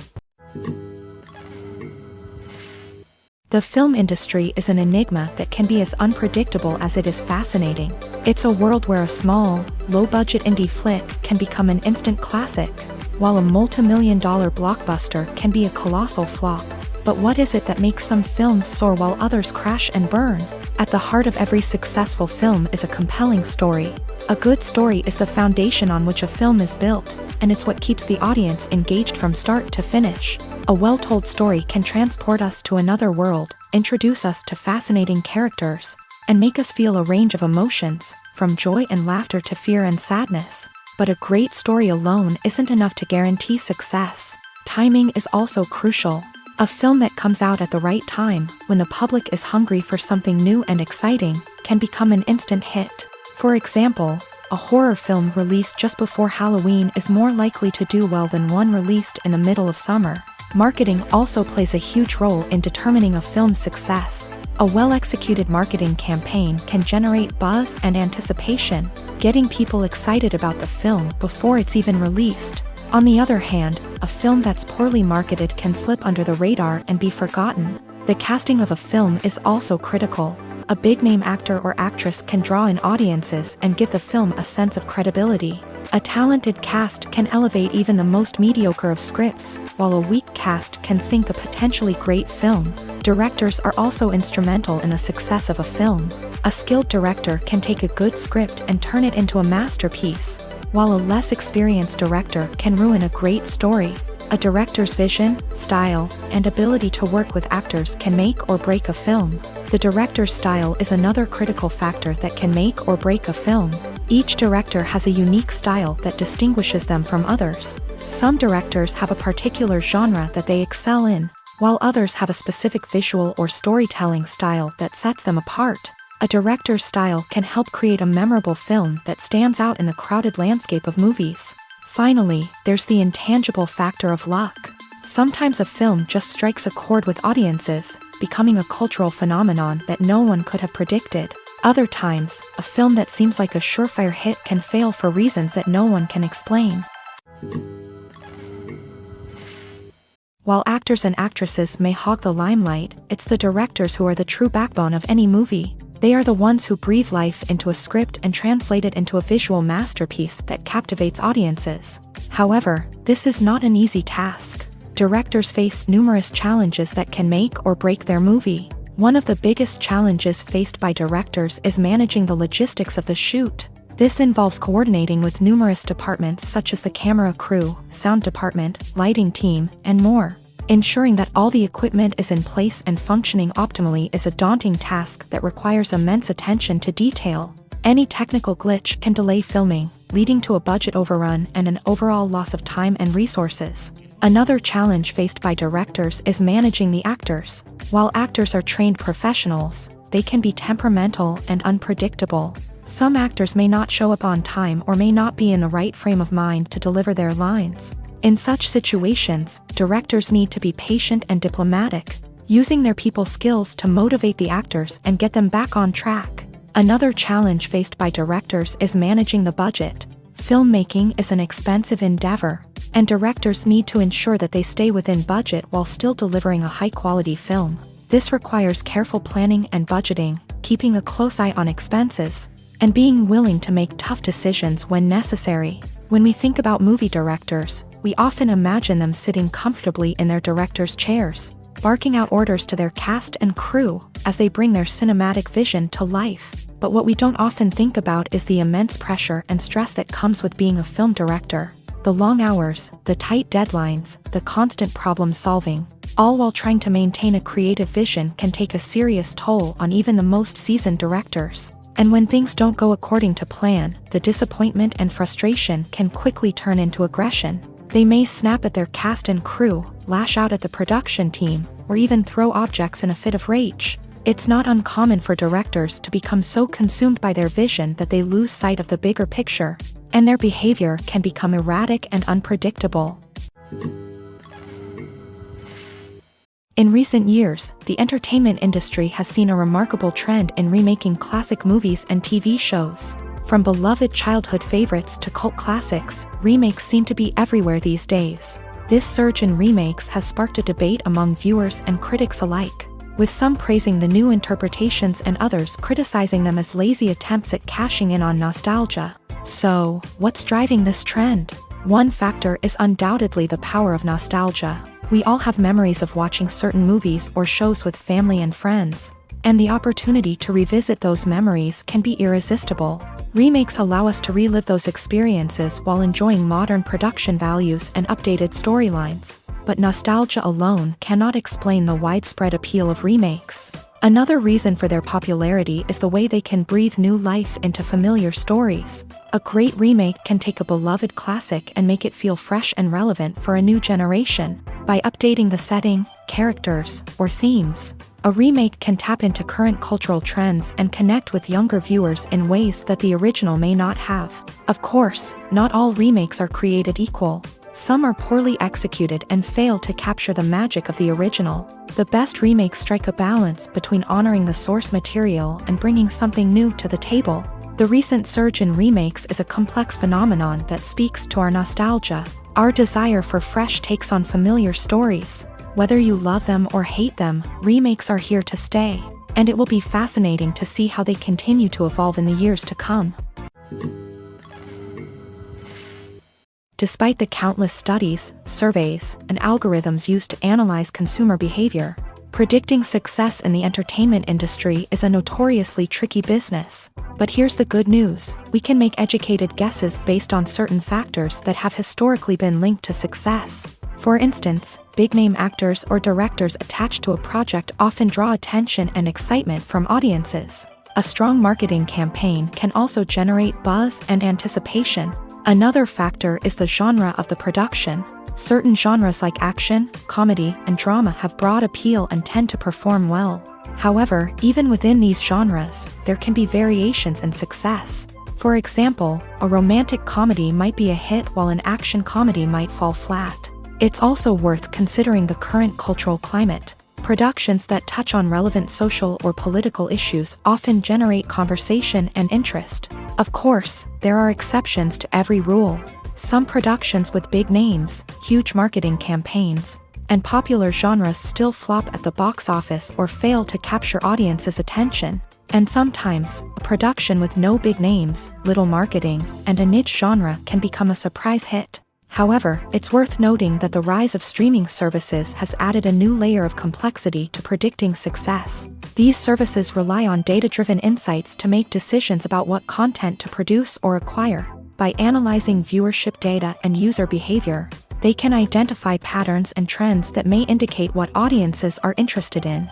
The film industry is an enigma that can be as unpredictable as it is fascinating. It's a world where a small, low-budget indie flick can become an instant classic, while a multi-million-dollar blockbuster can be a colossal flop. But what is it that makes some films soar while others crash and burn? At the heart of every successful film is a compelling story. A good story is the foundation on which a film is built, and it's what keeps the audience engaged from start to finish. A well-told story can transport us to another world, introduce us to fascinating characters, and make us feel a range of emotions, from joy and laughter to fear and sadness. But a great story alone isn't enough to guarantee success. Timing is also crucial. A film that comes out at the right time, when the public is hungry for something new and exciting, can become an instant hit. For example, a horror film released just before Halloween is more likely to do well than one released in the middle of summer. Marketing also plays a huge role in determining a film's success. A well-executed marketing campaign can generate buzz and anticipation, getting people excited about the film before it's even released. On the other hand, a film that's poorly marketed can slip under the radar and be forgotten. The casting of a film is also critical. a big-name actor or actress can draw in audiences and give the film a sense of credibility. A talented cast can elevate even the most mediocre of scripts, while a weak cast can sink a potentially great film. Directors are also instrumental in the success of a film. A skilled director can take a good script and turn it into a masterpiece, while a less experienced director can ruin a great story. A director's vision, style, and ability to work with actors can make or break a film. The director's style is another critical factor that can make or break a film. Each director has a unique style that distinguishes them from others. Some directors have a particular genre that they excel in, while others have a specific visual or storytelling style that sets them apart. A director's style can help create a memorable film that stands out in the crowded landscape of movies. Finally, there's the intangible factor of luck. Sometimes a film just strikes a chord with audiences, becoming a cultural phenomenon that no one could have predicted. Other times, a film that seems like a surefire hit can fail for reasons that no one can explain. While actors and actresses may hog the limelight, it's the directors who are the true backbone of any movie. They are the ones who breathe life into a script and translate it into a visual masterpiece that captivates audiences. However, this is not an easy task. Directors face numerous challenges that can make or break their movie. One of the biggest challenges faced by directors is managing the logistics of the shoot. This involves coordinating with numerous departments such as the camera crew, sound department, lighting team, and more. Ensuring that all the equipment is in place and functioning optimally is a daunting task that requires immense attention to detail. Any technical glitch can delay filming, leading to a budget overrun and an overall loss of time and resources. Another challenge faced by directors is managing the actors. While actors are trained professionals, they can be temperamental and unpredictable. Some actors may not show up on time or may not be in the right frame of mind to deliver their lines. In such situations, directors need to be patient and diplomatic, using their people skills to motivate the actors and get them back on track. Another challenge faced by directors is managing the budget. Filmmaking is an expensive endeavor, and directors need to ensure that they stay within budget while still delivering a high-quality film. This requires careful planning and budgeting, keeping a close eye on expenses, and being willing to make tough decisions when necessary. When we think about movie directors, we often imagine them sitting comfortably in their director's chairs, barking out orders to their cast and crew as they bring their cinematic vision to life. But what we don't often think about is the immense pressure and stress that comes with being a film director. The long hours, the tight deadlines, the constant problem solving, all while trying to maintain a creative vision can take a serious toll on even the most seasoned directors. And when things don't go according to plan, the disappointment and frustration can quickly turn into aggression. They may snap at their cast and crew, lash out at the production team, or even throw objects in a fit of rage. It's not uncommon for directors to become so consumed by their vision that they lose sight of the bigger picture, and their behavior can become erratic and unpredictable. In recent years, the entertainment industry has seen a remarkable trend in remaking classic movies and TV shows. From beloved childhood favorites to cult classics, remakes seem to be everywhere these days. This surge in remakes has sparked a debate among viewers and critics alike, with some praising the new interpretations and others criticizing them as lazy attempts at cashing in on nostalgia. So, what's driving this trend? One factor is undoubtedly the power of nostalgia. We all have memories of watching certain movies or shows with family and friends, and the opportunity to revisit those memories can be irresistible. Remakes allow us to relive those experiences while enjoying modern production values and updated storylines. But nostalgia alone cannot explain the widespread appeal of remakes. Another reason for their popularity is the way they can breathe new life into familiar stories. A great remake can take a beloved classic and make it feel fresh and relevant for a new generation. By updating the setting, characters, or themes, a remake can tap into current cultural trends and connect with younger viewers in ways that the original may not have. Of course, not all remakes are created equal. Some are poorly executed and fail to capture the magic of the original. The best remakes strike a balance between honoring the source material and bringing something new to the table. The recent surge in remakes is a complex phenomenon that speaks to our nostalgia, our desire for fresh takes on familiar stories. Whether you love them or hate them, remakes are here to stay. and it will be fascinating to see how they continue to evolve in the years to come. Despite the countless studies, surveys, and algorithms used to analyze consumer behavior, predicting success in the entertainment industry is a notoriously tricky business. But here's the good news: we can make educated guesses based on certain factors that have historically been linked to success. For instance, big-name actors or directors attached to a project often draw attention and excitement from audiences. A strong marketing campaign can also generate buzz and anticipation. Another factor is the genre of the production. Certain genres like action, comedy, and drama have broad appeal and tend to perform well. However, even within these genres, there can be variations in success. For example, a romantic comedy might be a hit while an action comedy might fall flat. It's also worth considering the current cultural climate. Productions that touch on relevant social or political issues often generate conversation and interest. Of course, there are exceptions to every rule. Some productions with big names, huge marketing campaigns, and popular genres still flop at the box office or fail to capture audiences' attention. And sometimes, a production with no big names, little marketing, and a niche genre can become a surprise hit. However, it's worth noting that the rise of streaming services has added a new layer of complexity to predicting success. These services rely on data-driven insights to make decisions about what content to produce or acquire. By analyzing viewership data and user behavior, they can identify patterns and trends that may indicate what audiences are interested in.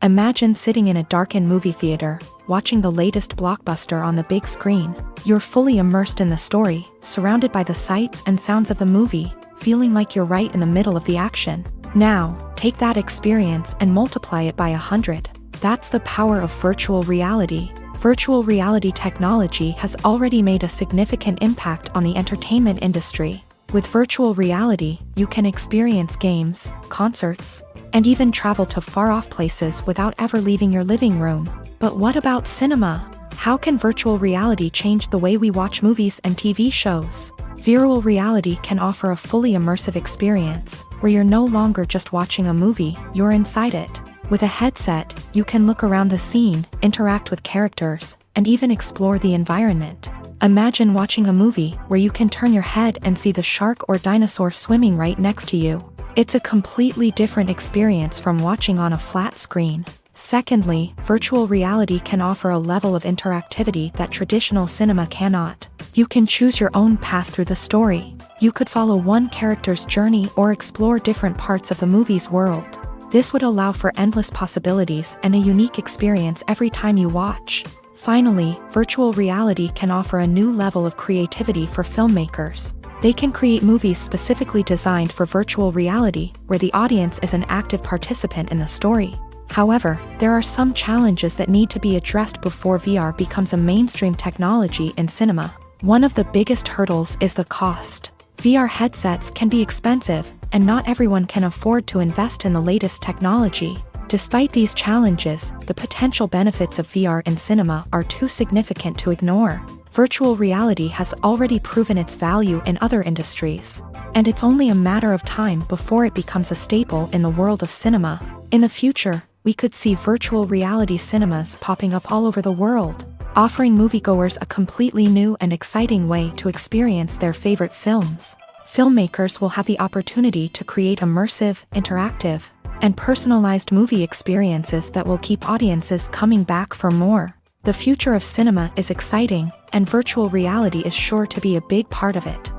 Imagine sitting in a darkened movie theater, watching the latest blockbuster on the big screen. You're fully immersed in the story, surrounded by the sights and sounds of the movie, feeling like you're right in the middle of the action. Now, take that experience and multiply it by 100. That's the power of virtual reality. Virtual reality technology has already made a significant impact on the entertainment industry. With virtual reality, you can experience games, concerts, and even travel to far-off places without ever leaving your living room. But what about cinema? How can virtual reality change the way we watch movies and TV shows? Virtual reality can offer a fully immersive experience, where you're no longer just watching a movie, you're inside it. With a headset, you can look around the scene, interact with characters, and even explore the environment. Imagine watching a movie where you can turn your head and see the shark or dinosaur swimming right next to you. It's a completely different experience from watching on a flat screen. Secondly, virtual reality can offer a level of interactivity that traditional cinema cannot. You can choose your own path through the story. You could follow one character's journey or explore different parts of the movie's world. This would allow for endless possibilities and a unique experience every time you watch. Finally, virtual reality can offer a new level of creativity for filmmakers. They can create movies specifically designed for virtual reality, where the audience is an active participant in the story. However, there are some challenges that need to be addressed before VR becomes a mainstream technology in cinema. One of the biggest hurdles is the cost. VR headsets can be expensive, and not everyone can afford to invest in the latest technology. Despite these challenges, the potential benefits of VR in cinema are too significant to ignore. Virtual reality has already proven its value in other industries, and it's only a matter of time before it becomes a staple in the world of cinema. In the future, we could see virtual reality cinemas popping up all over the world, offering moviegoers a completely new and exciting way to experience their favorite films. Filmmakers will have the opportunity to create immersive, interactive, and personalized movie experiences that will keep audiences coming back for more. The future of cinema is exciting, and virtual reality is sure to be a big part of it.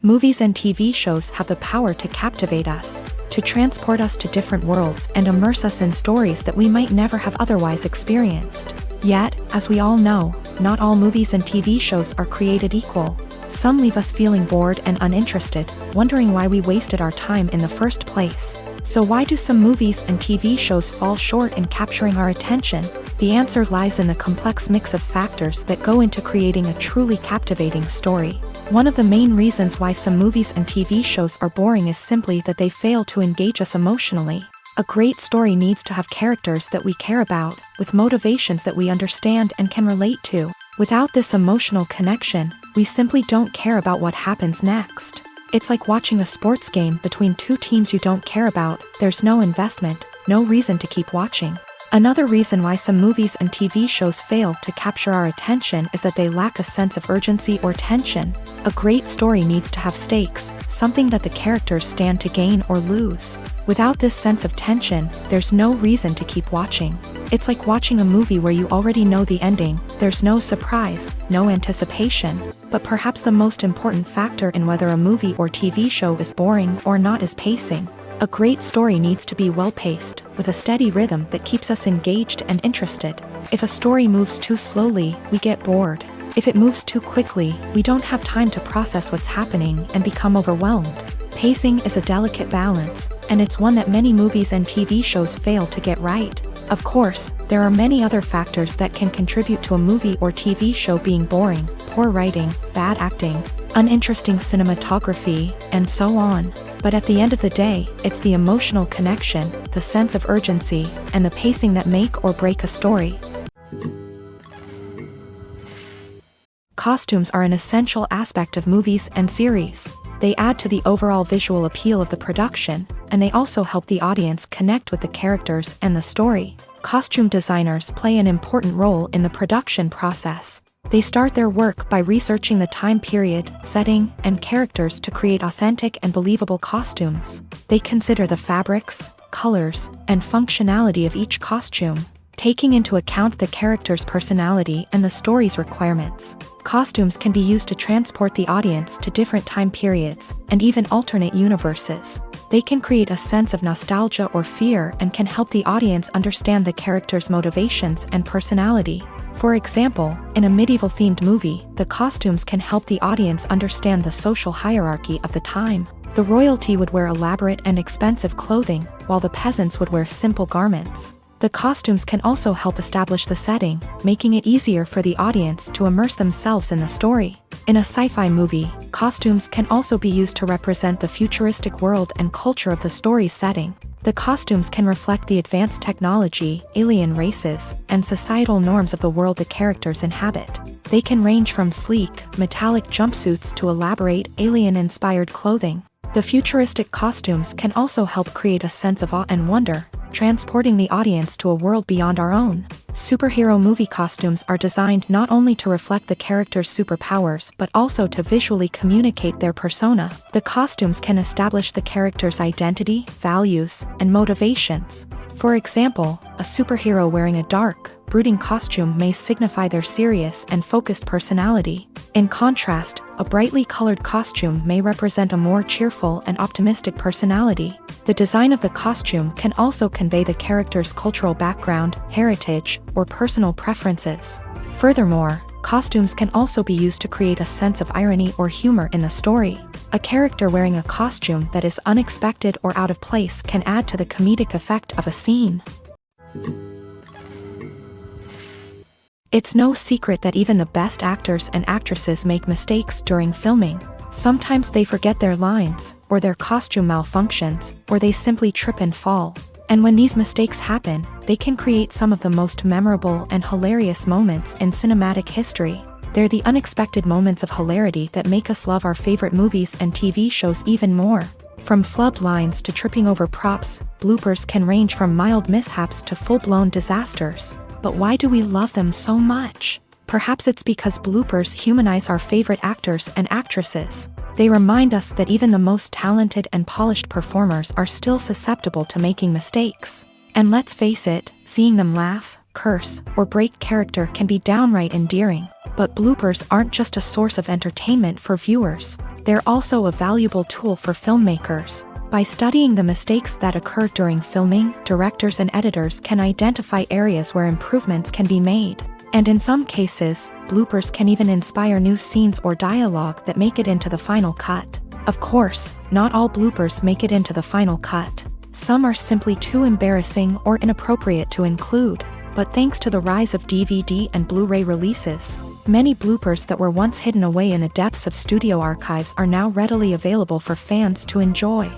Movies and TV shows have the power to captivate us, to transport us to different worlds and immerse us in stories that we might never have otherwise experienced. Yet, as we all know, not all movies and TV shows are created equal. Some leave us feeling bored and uninterested, wondering why we wasted our time in the first place. So why do some movies and TV shows fall short in capturing our attention? The answer lies in the complex mix of factors that go into creating a truly captivating story. One of the main reasons why some movies and TV shows are boring is simply that they fail to engage us emotionally. A great story needs to have characters that we care about, with motivations that we understand and can relate to. Without this emotional connection, we simply don't care about what happens next. It's like watching a sports game between two teams you don't care about. There's no investment, no reason to keep watching. Another reason why some movies and TV shows fail to capture our attention is that they lack a sense of urgency or tension. A great story needs to have stakes, something that the characters stand to gain or lose. Without this sense of tension, there's no reason to keep watching. It's like watching a movie where you already know the ending. There's no surprise, no anticipation. But perhaps the most important factor in whether a movie or TV show is boring or not is pacing. A great story needs to be well-paced, with a steady rhythm that keeps us engaged and interested. If a story moves too slowly, we get bored. If it moves too quickly, we don't have time to process what's happening and become overwhelmed. Pacing is a delicate balance, and it's one that many movies and TV shows fail to get right. Of course, there are many other factors that can contribute to a movie or TV show being boring: poor writing, bad acting, uninteresting cinematography, and so on. But at the end of the day, it's the emotional connection, the sense of urgency, and the pacing that make or break a story. Costumes are an essential aspect of movies and series. They add to the overall visual appeal of the production, and they also help the audience connect with the characters and the story. Costume designers play an important role in the production process. They start their work by researching the time period, setting, and characters to create authentic and believable costumes. They consider the fabrics, colors, and functionality of each costume, taking into account the character's personality and the story's requirements. Costumes can be used to transport the audience to different time periods and even alternate universes. They can create a sense of nostalgia or fear and can help the audience understand the character's motivations and personality. For example, in a medieval-themed movie, the costumes can help the audience understand the social hierarchy of the time. The royalty would wear elaborate and expensive clothing, while the peasants would wear simple garments. The costumes can also help establish the setting, making it easier for the audience to immerse themselves in the story. In a sci-fi movie, costumes can also be used to represent the futuristic world and culture of the story's setting. The costumes can reflect the advanced technology, alien races, and societal norms of the world the characters inhabit. They can range from sleek, metallic jumpsuits to elaborate, alien-inspired clothing. The futuristic costumes can also help create a sense of awe and wonder, transporting the audience to a world beyond our own. Superhero movie costumes are designed not only to reflect the character's superpowers but also to visually communicate their persona. The costumes can establish the character's identity, values, and motivations. For example, a superhero wearing a dark, brooding costume may signify their serious and focused personality. In contrast, a brightly colored costume may represent a more cheerful and optimistic personality. The design of the costume can also convey the character's cultural background, heritage, or personal preferences. Furthermore, costumes can also be used to create a sense of irony or humor in the story. A character wearing a costume that is unexpected or out of place can add to the comedic effect of a scene. It's no secret that even the best actors and actresses make mistakes during filming. Sometimes they forget their lines, or their costume malfunctions, or they simply trip and fall. And when these mistakes happen, they can create some of the most memorable and hilarious moments in cinematic history. They're the unexpected moments of hilarity that make us love our favorite movies and TV shows even more. From flubbed lines to tripping over props, bloopers can range from mild mishaps to full-blown disasters. But why do we love them so much? Perhaps it's because bloopers humanize our favorite actors and actresses. They remind us that even the most talented and polished performers are still susceptible to making mistakes. And let's face it, seeing them laugh, curse, or break character can be downright endearing. But bloopers aren't just a source of entertainment for viewers. They're also a valuable tool for filmmakers. By studying the mistakes that occur during filming, directors and editors can identify areas where improvements can be made. And in some cases, bloopers can even inspire new scenes or dialogue that make it into the final cut. Of course, not all bloopers make it into the final cut. Some are simply too embarrassing or inappropriate to include. But thanks to the rise of DVD and Blu-ray releases, many bloopers that were once hidden away in the depths of studio archives are now readily available for fans to enjoy.